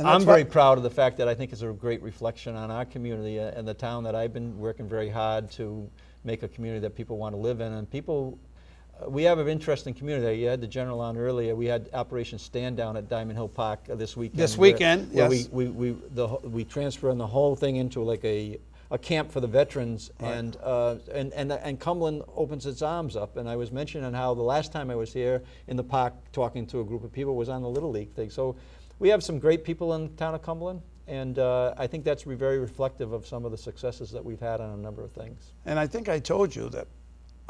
I'm very proud of the fact that I think it's a great reflection on our community and the town that I've been working very hard to make a community that people want to live in. And people, we have an interesting community. You had the general on earlier. We had Operation Stand Down at Diamond Hill Park this weekend. This weekend, yes. We transferred the whole thing into like a camp for the veterans, and Cumberland opens its arms up. And I was mentioning how the last time I was here in the park talking to a group of people was on the Little League thing. So we have some great people in the town of Cumberland, and I think that's very reflective of some of the successes that we've had on a number of things. And I think I told you that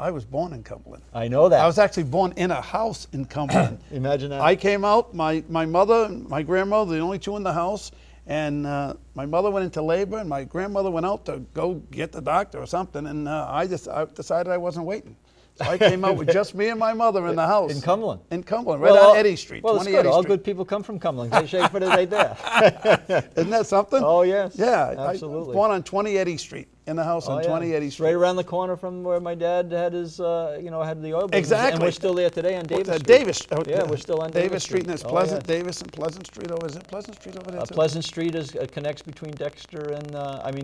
I was born in Cumberland. I know that. I was actually born in a house in Cumberland. Imagine that. I came out, my mother and my grandmother, the only two in the house, and my mother went into labor, and my grandmother went out to go get the doctor or something, and I decided I wasn't waiting. So I came out with just me and my mother in the house. In Cumberland? In Cumberland, right on Eddy Street, well, 20 it's good. Eddy All Street. good people come from Cumberland. They shake for it right there. Isn't that something? Oh, yes. Yeah. Absolutely. I was born on 20 Eddy Street, in the house on 20 Eddy Street. Right around the corner from where my dad had his, had the oil business. Exactly. And we're still there today on Davis Street. Davis. Yeah, we're still on Davis Street. And there's Pleasant, yeah. Davis and Pleasant Street over. Is it Pleasant Street over there too? Pleasant Street connects between Dexter and,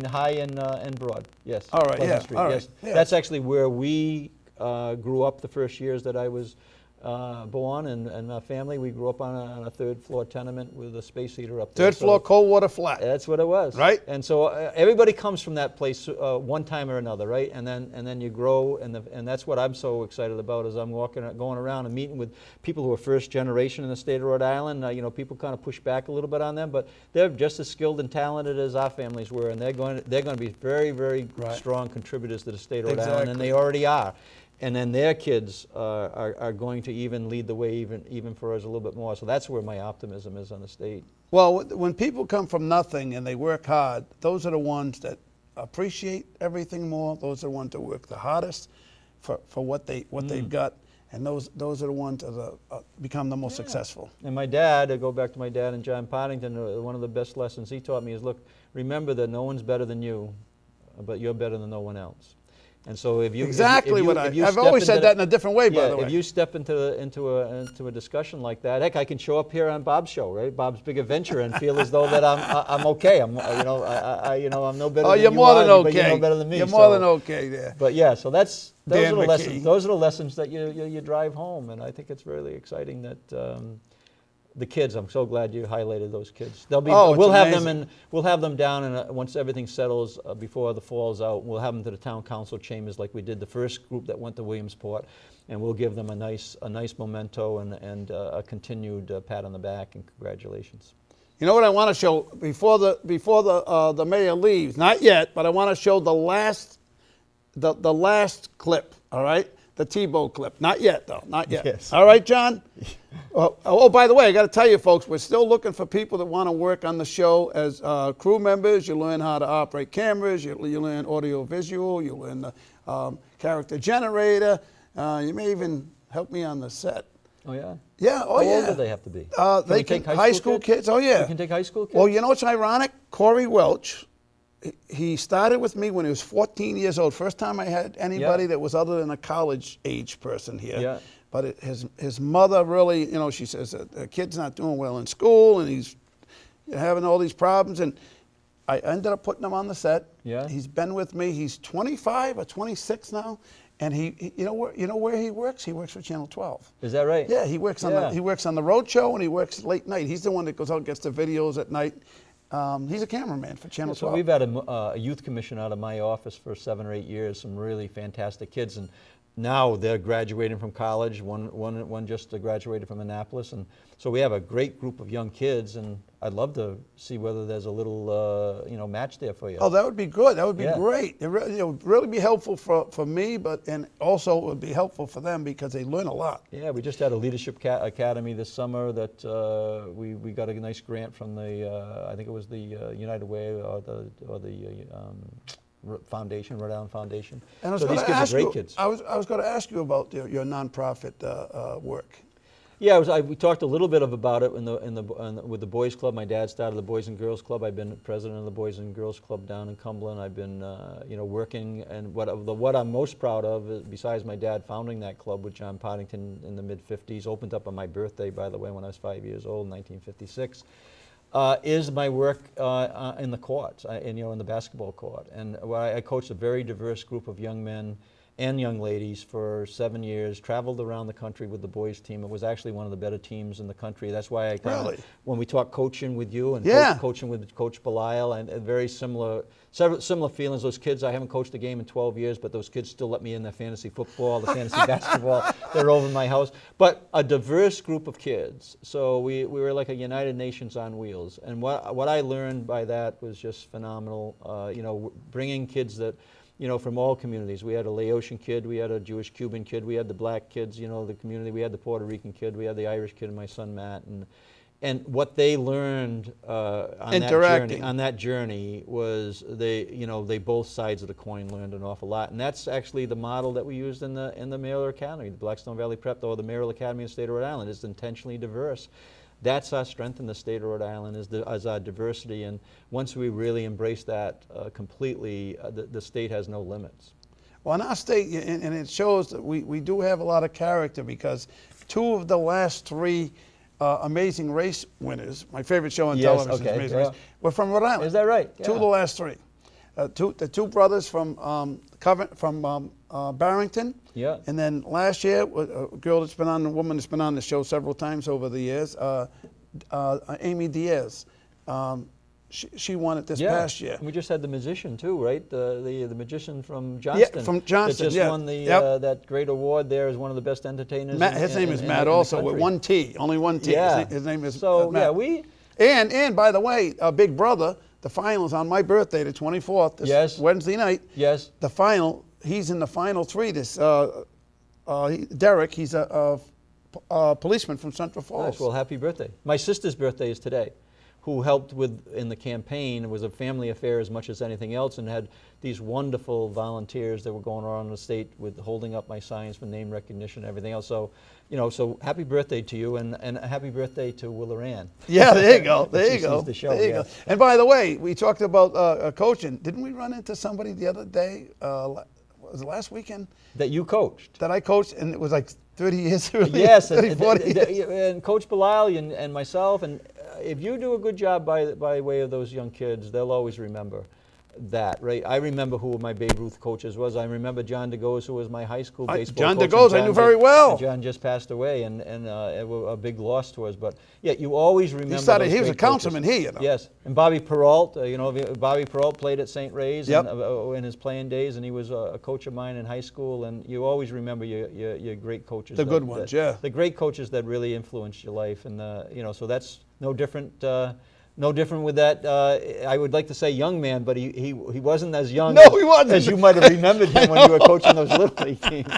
High and Broad. Yes. All right, Pleasant Street, all right. yes. Yeah. That's actually where we grew up the first years that I was born, and my family, we grew up on a 3rd floor tenement with a space heater up there. 3rd floor cold water flat. That's what it was. Right. And so everybody comes from that place one time or another, right? And then you grow, and that's what I'm so excited about, is I'm going around and meeting with people who are first generation in the state of Rhode Island. People kind of push back a little bit on them, but they're just as skilled and talented as our families were, and they're going to be very, very strong contributors to the state of Rhode Island, and they already are. And then their kids are going to even lead the way even for us a little bit more. So that's where my optimism is on the state. Well, when people come from nothing and they work hard, those are the ones that appreciate everything more. Those are the ones that work the hardest for what they've got. And those are the ones that become the most successful. And my dad, I go back to my dad and John Pottington, one of the best lessons he taught me is, look, remember that no one's better than you, but you're better than no one else. And so if you exactly if you, what if you I've step always into said that in a different way, by the way. If you step into a discussion like that, heck, I can show up here on Bob's show, right? Bob's Big Adventure, and feel as though that I'm okay. I'm I'm no better. Oh, than you're you more are, than okay. But you're no better than me. You're more than okay there. But yeah, so those Dan are the Mckee. lessons. Those are the lessons that you drive home, and I think it's really exciting that. The kids, I'm so glad you highlighted those kids. They'll be. We'll have them we'll have them down, and once everything settles before the fall's out, we'll have them to the town council chambers like we did the first group that went to Williamsport, and we'll give them a nice memento and a continued pat on the back and congratulations. You know what I want to show before the mayor leaves? Not yet, but I want to show the last clip. All right. The Tebow clip. Not yet, though. Not yet. Yes. All right, John? By the way, I got to tell you, folks, we're still looking for people that want to work on the show as crew members. You learn how to operate cameras. You learn audio visual. You learn the character generator. You may even help me on the set. Oh, yeah? Yeah. Oh, yeah. How old do they have to be? They can take high school kids. Oh, yeah. You can take high school kids? Well, you know what's ironic? Corey Welch. He started with me when he was 14 years old. First time I had anybody that was other than a college-age person here. Yeah. But his mother really, she says the kid's not doing well in school, and he's having all these problems. And I ended up putting him on the set. Yeah. He's been with me. He's 25 or 26 now, and you know where he works? He works for Channel 12. Is that right? Yeah, he works on the road show, and he works late night. He's the one that goes out and gets the videos at night. He's a cameraman for Channel 12. So we've had a youth commission out of my office for 7 or 8 years, some really fantastic kids, and now they're graduating from college. One just graduated from Annapolis, and so we have a great group of young kids, and I'd love to see whether there's a little match there for you. Oh, that would be good. That would be great. It would really be helpful for me, and also it would be helpful for them because they learn a lot. Yeah, we just had a leadership academy this summer that we got a nice grant from the I think it was the United Way or the Foundation, Rhode Island Foundation. And so these kids are great kids. I was going to ask you about your nonprofit work. Yeah, we talked a little bit about it with the Boys Club. My dad started the Boys and Girls Club. I've been president of the Boys and Girls Club down in Cumberland. I've been working, and what I'm most proud of, is, besides my dad founding that club with John Poddington in the mid-50s, opened up on my birthday, by the way, when I was 5 years old, in 1956. Is my work in the courts, in the basketball court. And I coached a very diverse group of young men and young ladies for 7 years, traveled around the country with the boys team. It was actually one of the better teams in the country. That's why when we talk coaching with you and coaching with Coach Belial, and very similar feelings. Those kids, I haven't coached a game in 12 years, but those kids still let me in their fantasy football, the fantasy basketball. They're over in my house. But a diverse group of kids. So we were like a United Nations on wheels. And what I learned by that was just phenomenal. Bringing kids that, from all communities. We had a Laotian kid, we had a Jewish Cuban kid, we had the black kids, the community, we had the Puerto Rican kid, we had the Irish kid, and my son Matt. And what they learned on that journey was they both sides of the coin learned an awful lot. And that's actually the model that we used in the Mayoral Academy, the Blackstone Valley Prep, or the Mayoral Academy of the state of Rhode Island. It's intentionally diverse. That's our strength in the state of Rhode Island, is our diversity. And once we really embrace that completely, the state has no limits. Well, in our state, and it shows that we do have a lot of character, because 2 of the last 3 Amazing Race winners, my favorite show on television, Amazing Race, were from Rhode Island. Is that right? Yeah. 2 of the last 3. The 2 brothers from Barrington. Yeah. And then last year, a woman that's been on the show several times over the years, Amy Diaz. She won it this past year. And we just had the musician too, right? The magician from Johnston. Yeah, from Johnston. That just won that great award there as one of the best entertainers. His name is Matt, also with 1 T, only 1 T. Yeah. His name is Matt. And by the way, Big Brother, the finals on my birthday, the 24th, Wednesday night. Yes. The final. He's in the final 3. Derek, he's a policeman from Central Falls. Nice. Well, happy birthday. My sister's birthday is today, who helped in the campaign. It was a family affair as much as anything else, and had these wonderful volunteers that were going around the state with holding up my signs for name recognition and everything else. So, so happy birthday to you, and a happy birthday to Willa-Ann. Yeah, there you go. There you go. The show, there you go. And by the way, we talked about coaching. Didn't we run into somebody the other day? was it last weekend? That you coached. That I coached, and it was like 30 years earlier. Yes, 30, 40 years. and Coach Belisle and myself, and if you do a good job by way of those young kids, they'll always remember that, right? I remember who my Babe Ruth coaches was. I remember John DeGose, who was my high school baseball John coach. DeGose, I knew very well. John just passed away, and it was a big loss to us. But yeah, you always remember. He was a councilman here, you know. Yes, and Bobby Perrault, Bobby Perrault played at St. Ray's Yep. in his playing days, and he was a coach of mine in high school. And you always remember your great coaches. The good ones, yeah. The great coaches that really influenced your life, and so that's no different. No different with that. I would like to say young man, but he wasn't as young he wasn't. as you might have remembered him when you were coaching those little league teams.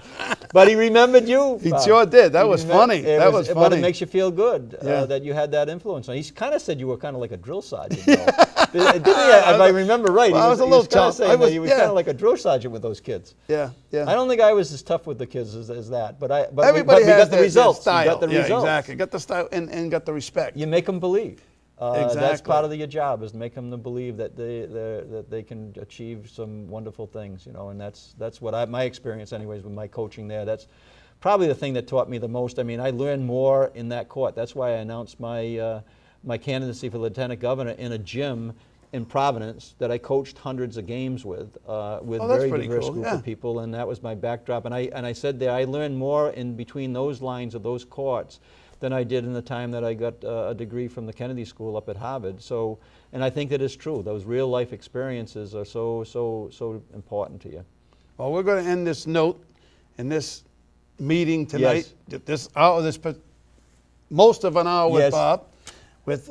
But he remembered you. He sure did. That was funny. That was funny. But it makes you feel good that you had that influence. He kind of said you were kind of like a drill sergeant. Didn't he? If I remember right, well, I was a little tough. He was kind of like a drill sergeant with those kids. Yeah. I don't think I was as tough with the kids as that. But everybody we has got the results. Style. We got the results. Exactly. Got the style and got the respect. You make them believe. Exactly. That's part of your job, is to make them believe that they can achieve some wonderful things, and that's what my experience, anyways, with my coaching there. That's probably the thing that taught me the most. I mean, I learned more in that court. That's why I announced my my candidacy for lieutenant governor in a gym in Providence that I coached hundreds of games with very diverse group of people, and that was my backdrop. And I said there, I learned more in between those lines of those courts than I did in the time that I got a degree from the Kennedy School up at Harvard. So, and I think that is true. Those real life experiences are so important to you. Well, we're going to end this note in this meeting tonight. Yes. Most of an hour with Bob, with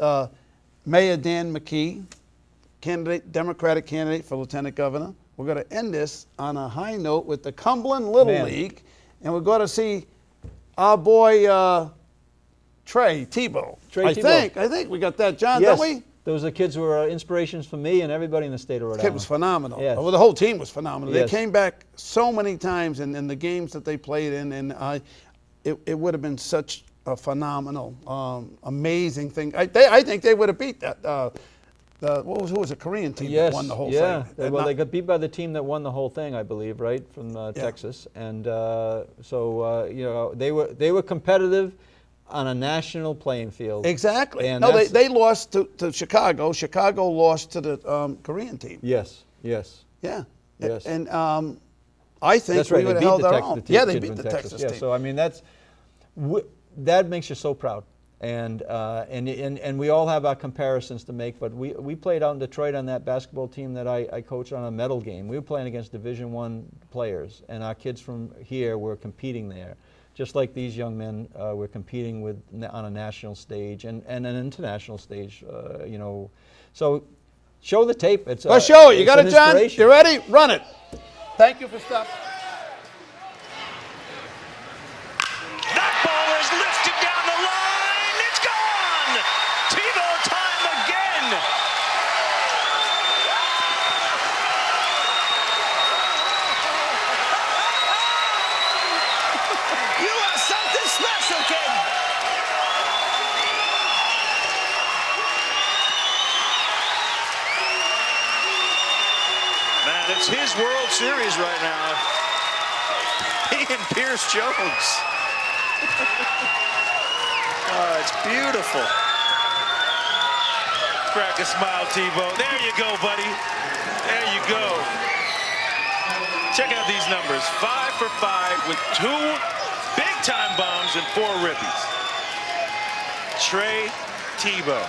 Mayor Dan Mckee, Democratic candidate for lieutenant governor. We're going to end this on a high note with the Cumberland Little League, and we're going to see our boy. Trey Tebow. I think we got that, John, yes. don't we? Those are kids who are inspirations for me and everybody in the state of Rhode Island. The kid was phenomenal. Yes. Well, the whole team was phenomenal. Yes. They came back so many times in the games that they played in, and it would have been such a phenomenal, amazing thing. I think they would have beat that. Who was a Korean team that won the whole thing? Well, they got beat by the team that won the whole thing, I believe, right, from Texas. And they were competitive on a national playing field. Exactly. And no, they lost to Chicago. Chicago lost to the Korean team. Yes. Yeah. Yes. And I think we would have held our own. Yeah, they beat the Texas team. So I mean, that makes you so proud. And we all have our comparisons to make, but we played out in Detroit on that basketball team that I coached on a medal game. We were playing against Division I players, and our kids from here were competing there. Just like these young men were competing on a national stage and an international stage, So show the tape. Let's show it. You got it, John? You ready? Run it. Thank you for stopping. That ball is lifted down the line. It's gone. Tebow time again. You are something special, kid. Man, it's his World Series right now. He and Pierce Jones. Oh, it's beautiful. Crack a smile, Tebow. There you go, buddy. There you go. Check out these numbers. 5 for 5 with 2 big-time bombs and 4 ribbies. Trey Tebow.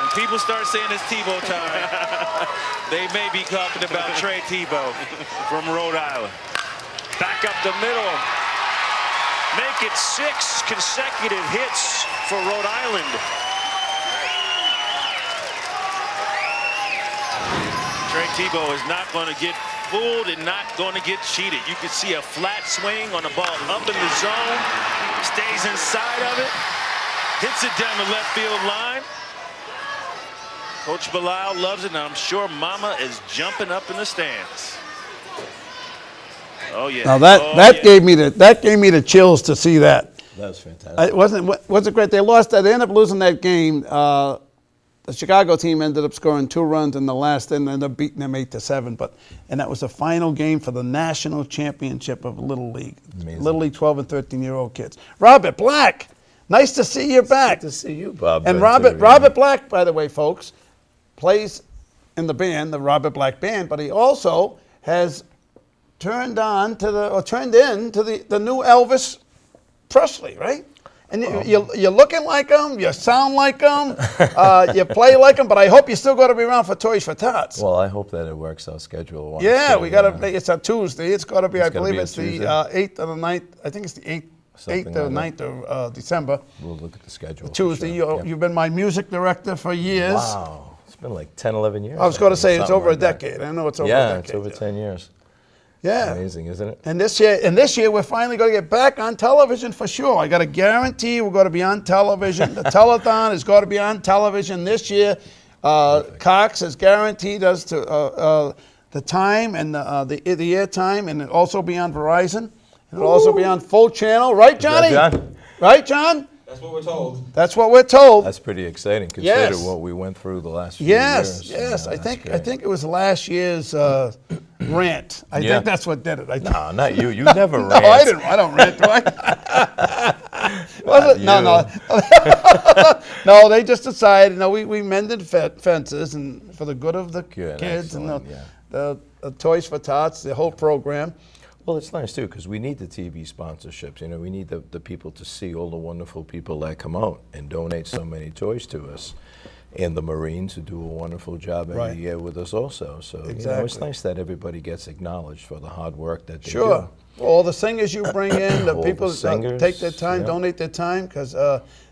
When people start saying it's Tebow time, they may be talking about Trey Tebow from Rhode Island. Back up the middle. Make it 6 consecutive hits for Rhode Island. Trey Tebow is not going to get fooled and not going to get cheated. You can see a flat swing on the ball up in the zone, stays inside of it, hits it down the left field line. Coach Belisle loves it, and I'm sure Mama is jumping up in the stands. Oh yeah. Now that gave me the chills to see that. That was fantastic. Wasn't it great? They ended up losing that game. the Chicago team ended up scoring 2 runs in the last inning and ended up beating them 8-7. And that was the final game for the national championship of Little League. Amazing. Little League 12 and 13-year-old kids. Robert Black, nice to see you back. Good to see you, Bob. And Robert Black, by the way, folks, plays in the band, the Robert Black Band, but he also has turned into the new Elvis Presley, right? And you're looking like him, you sound like him, you play like him, but I hope you're still going to be around for Toys for Tots. Well, I hope that it works out schedule-wise. Yeah, we got to make it's a Tuesday. It's got to be, I believe it's the Tuesday? 8th or the 9th. I think it's the 8th or 9th of December. We'll look at the schedule. Tuesday. Sure. You've been my music director for years. Wow. It's been like 10, 11 years. I was going to say it's over a that. decade. I know it's over a Yeah, decade. it's over 10 years. Yeah. Amazing, isn't it? And this year we're finally going to get back on television for sure. I got to guarantee we're going to be on television. The telethon is going to be on television this year. Cox has guaranteed us to the time and the air time, and it'll also be on Verizon. It'll also be on full channel, right, Johnny? John? Right, John? That's what we're told. That's what we're told. That's pretty exciting, considering what we went through the last few years. Yes. I think it was last year's rant. I think that's what did it. No, not you. You never rant. No, I didn't. I don't rant, do I? Was it? No. No, they just decided. We mended fences and for the good of the kids and the Toys for Tots, the whole program. Well, it's nice, too, because we need the TV sponsorships. We need the people to see all the wonderful people that come out and donate so many toys to us. And the Marines, who do a wonderful job every year with us also. So it's nice that everybody gets acknowledged for the hard work that they do. Sure. All the singers you bring in, the people singers, take their time, donate their time, because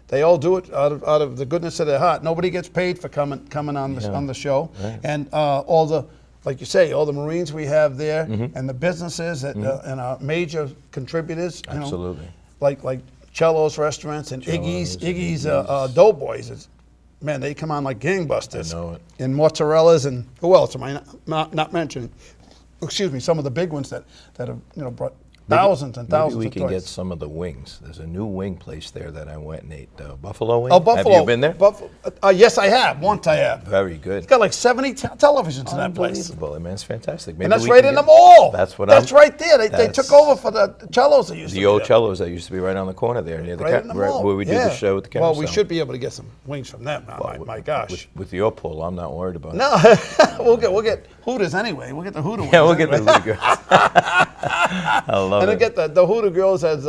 they all do it out of the goodness of their heart. Nobody gets paid for coming on the show. Right. And all the, like you say, all the Marines we have there, and the businesses and our major contributors. Absolutely. Like Cello's Restaurants and Iggy's Doughboys. Man, they come on like gangbusters. I know it. And Mozzarella's and who else am I not mentioning? Excuse me, some of the big ones that have brought thousands and thousands of Maybe we can toys. get some of the wings. There's a new wing place there that I went and ate. Buffalo wing? Oh, Buffalo. Have you been there? Yes, I have. Once I have. Very good. It's got like 70 televisions in that place. Unbelievable. Man, it's fantastic. Maybe And that's right in the mall. That's right there. They took over for the cellos that used to be the old there. cellos that used to be right on the corner there near the Right in the mall. where we did the show with the carousel. Well, we should be able to get some wings from them. My gosh. With your pull, I'm not worried about it. No, we'll get Hooters anyway. We'll get the Hooter wings. Yeah, we'll get anyway. the Hooter girls. I love and it. And get the Hooter girls as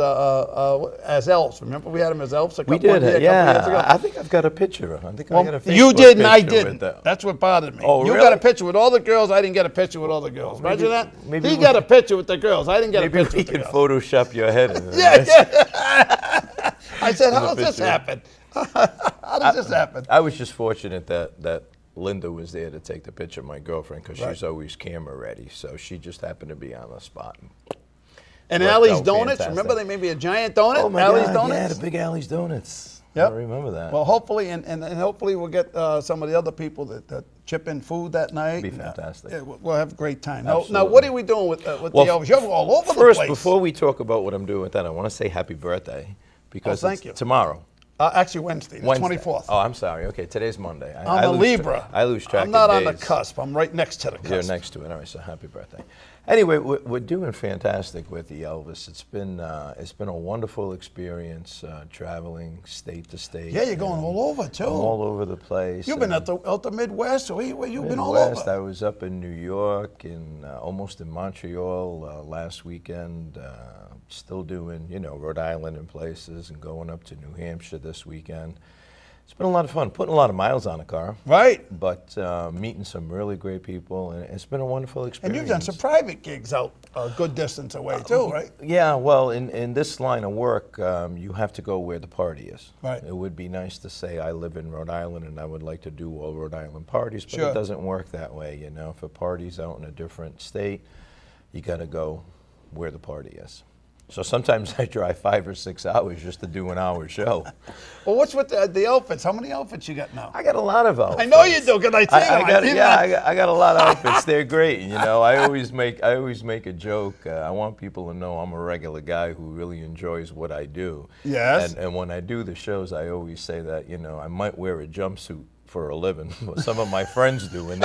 elves. Remember we had them as elves a couple We did, years ago? I think I've got a picture. I think I got a Facebook you did and I picture didn't. That's what bothered me. Oh, you really? got a picture with all the girls. I didn't get a picture with all the girls. Imagine that. Maybe He got a picture with the girls. I didn't get a Maybe picture we with the can girls. Photoshop your head. Yeah. I said, how does this happen? How does this happen? I was just fortunate that Linda was there to take the picture of my girlfriend because she's always camera ready. So she just happened to be on the spot. And Allie's Donuts. Remember they made me a giant donut? Oh my Allie's God, Donuts? yeah, the big Allie's Donuts. Yep. I remember that. Well, hopefully, and hopefully we'll get some of the other people that chip in food that night. It'd be fantastic. Yeah, we'll have a great time. Now, Absolutely. what are we doing with the Elvis? You're all over the place. First, before we talk about what I'm doing with that, I want to say happy birthday because thank you. Tomorrow. Actually, Wednesday, the 24th. Oh, I'm sorry. Okay, today's Monday. I'm a Libra. I lose track of days. I'm not on the cusp. I'm right next to the cusp. You're next to it. All right, so happy birthday. Anyway, we're doing fantastic with the Elvis. It's been a wonderful experience traveling state to state. Yeah, you're going all over too. All over the place. You've been out the Midwest, so you've been all over. I was up in New York and almost in Montreal last weekend. Still doing, Rhode Island and places, and going up to New Hampshire this weekend. It's been a lot of fun, putting a lot of miles on the car. Right. But meeting some really great people, and it's been a wonderful experience. And you've done some private gigs out a good distance away too, right? Yeah, well, in this line of work, you have to go where the party is. Right. It would be nice to say I live in Rhode Island and I would like to do all Rhode Island parties, but it doesn't work that way, For parties out in a different state, you got to go where the party is. So sometimes I drive 5 or 6 hours just to do an hour show. Well, what's with the outfits? How many outfits you got now? I got a lot of outfits. I know you do, because I see them. I got a lot of outfits. They're great. I always make a joke. I want people to know I'm a regular guy who really enjoys what I do. Yes. And when I do the shows, I always say that I might wear a jumpsuit for a living. Well, some of my friends do, and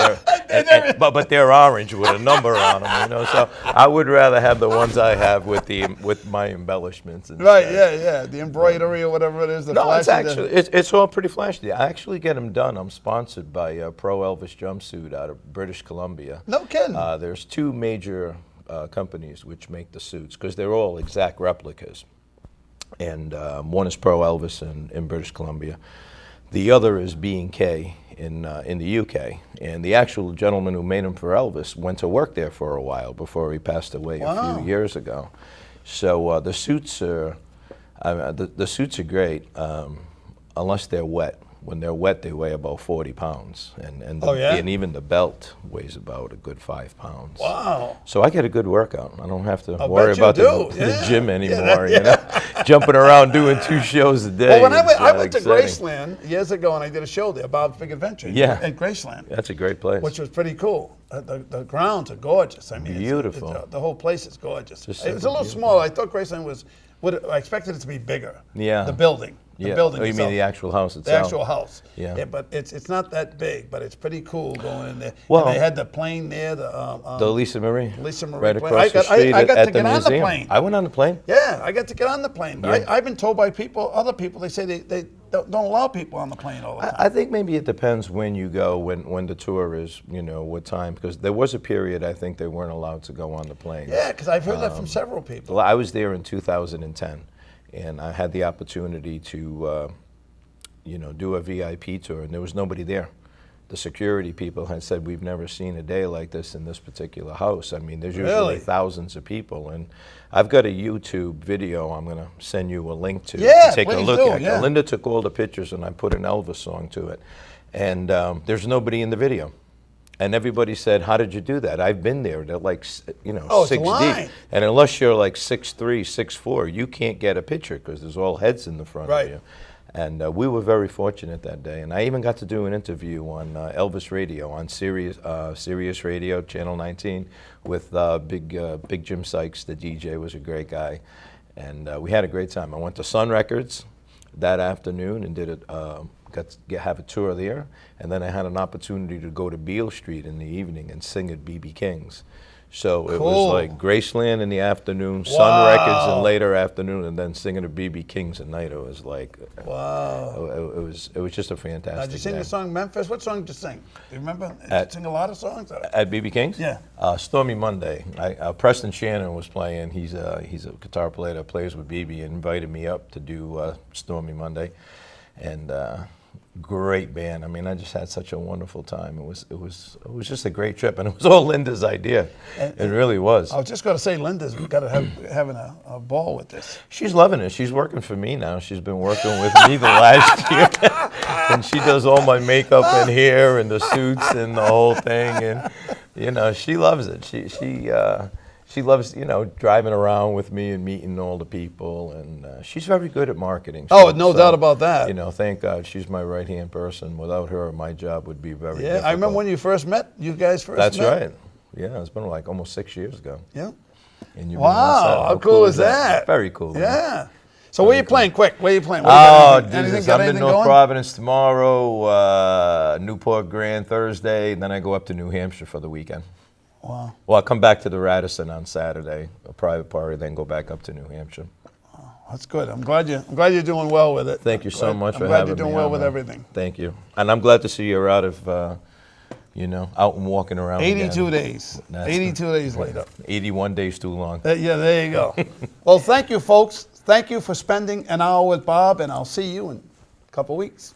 but they're orange with a number on them, So I would rather have the ones I have with my embellishments. Instead. Right? Yeah. The embroidery or whatever it is. No, it's actually it's all pretty flashy. I actually get them done. I'm sponsored by Pro Elvis Jumpsuit out of British Columbia. No kidding. There's two major companies which make the suits because they're all exact replicas, and one is Pro Elvis in British Columbia. The other is B&K in the UK, and the actual gentleman who made them for Elvis went to work there for a while before he passed away a few years ago. So the suits are the suits are great unless they're wet. When they're wet, they weigh about 40 pounds, and even the belt weighs about a good 5 pounds. Wow! So I get a good workout. I don't have to worry about the gym anymore. Jumping around doing 2 shows a day. Well, when I went to Graceland years ago, and I did a show there, Bob's Big Adventure. At Graceland. That's a great place. Which was pretty cool. The grounds are gorgeous. I mean, beautiful. The whole place is gorgeous. Just it was a little small. I thought Graceland was. I expected it to be bigger. Yeah. The building. The building. Oh, you mean the actual house itself? The actual house. Yeah. But it's not that big, but it's pretty cool going in there. Well, and they had the plane there. The Lisa Marie. Lisa Marie. Right plane. across the street I got at to the get museum. on the plane. I went on the plane. Yeah, I got to get on the plane. But Yeah. I've been told by other people, they say they don't allow people on the plane all the time. I think maybe it depends when you go, when the tour is, what time. Because there was a period I think they weren't allowed to go on the plane. Yeah, because I've heard that from several people. Well, I was there in 2010, and I had the opportunity to, do a VIP tour, and there was nobody there. The security people had said, we've never seen a day like this in this particular house. I mean, there's usually thousands of people. And I've got a YouTube video I'm going to send you a link to take a look at. Yeah. Linda took all the pictures, and I put an Elvis song to it. And there's nobody in the video. And everybody said, how did you do that? I've been there. They're like, 6 deep. And unless you're like 6'3", 6'4", you can't get a picture because there's all heads in the front of you. And we were very fortunate that day. And I even got to do an interview on Elvis Radio, on Sirius Radio, Channel 19, with Big Jim Sykes, the DJ, was a great guy. And we had a great time. I went to Sun Records that afternoon and got to have a tour there. And then I had an opportunity to go to Beale Street in the evening and sing at B.B. King's. So it was like Graceland in the afternoon, Sun Records in later afternoon, and then singing at B.B. King's at night. It was like, wow. It was just a fantastic Now, did you sing the song Memphis? What song did you sing? Do you remember? Did you sing a lot of songs? At B.B. King's? Yeah. Stormy Monday. Preston Shannon was playing. He's a guitar player that plays with B.B. and invited me up to do Stormy Monday. And great band. I mean, I just had such a wonderful time. It was just a great trip, and it was all Linda's idea. It really was. I was just going to say, Linda's got to having a ball with this. She's loving it. She's working for me now. She's been working with me the last year, and she does all my makeup and hair and the suits and the whole thing. And she loves it. She loves, driving around with me and meeting all the people, and she's very good at marketing. No doubt about that. Thank God she's my right-hand person. Without her, my job would be very difficult. I remember when you guys first met. That's right. Yeah, it's been like almost 6 years ago. Yeah. And wow, how cool is that? Very cool. Yeah. Man. So where are you playing? Quick, where are you playing? Jesus, I'm in North Providence tomorrow, Newport Grand Thursday, and then I go up to New Hampshire for the weekend. Wow. Well, I'll come back to the Radisson on Saturday, a private party, then go back up to New Hampshire. Oh, that's good. I'm glad you're doing well with it. Thank you so much for having me. I'm glad you're doing well with everything. Thank you. And I'm glad to see you're out of, out and walking around 82 again. days. 82 days later. 81 days too long. Yeah, there you go. Well, thank you, folks. Thank you for spending an hour with Bob, and I'll see you in a couple weeks.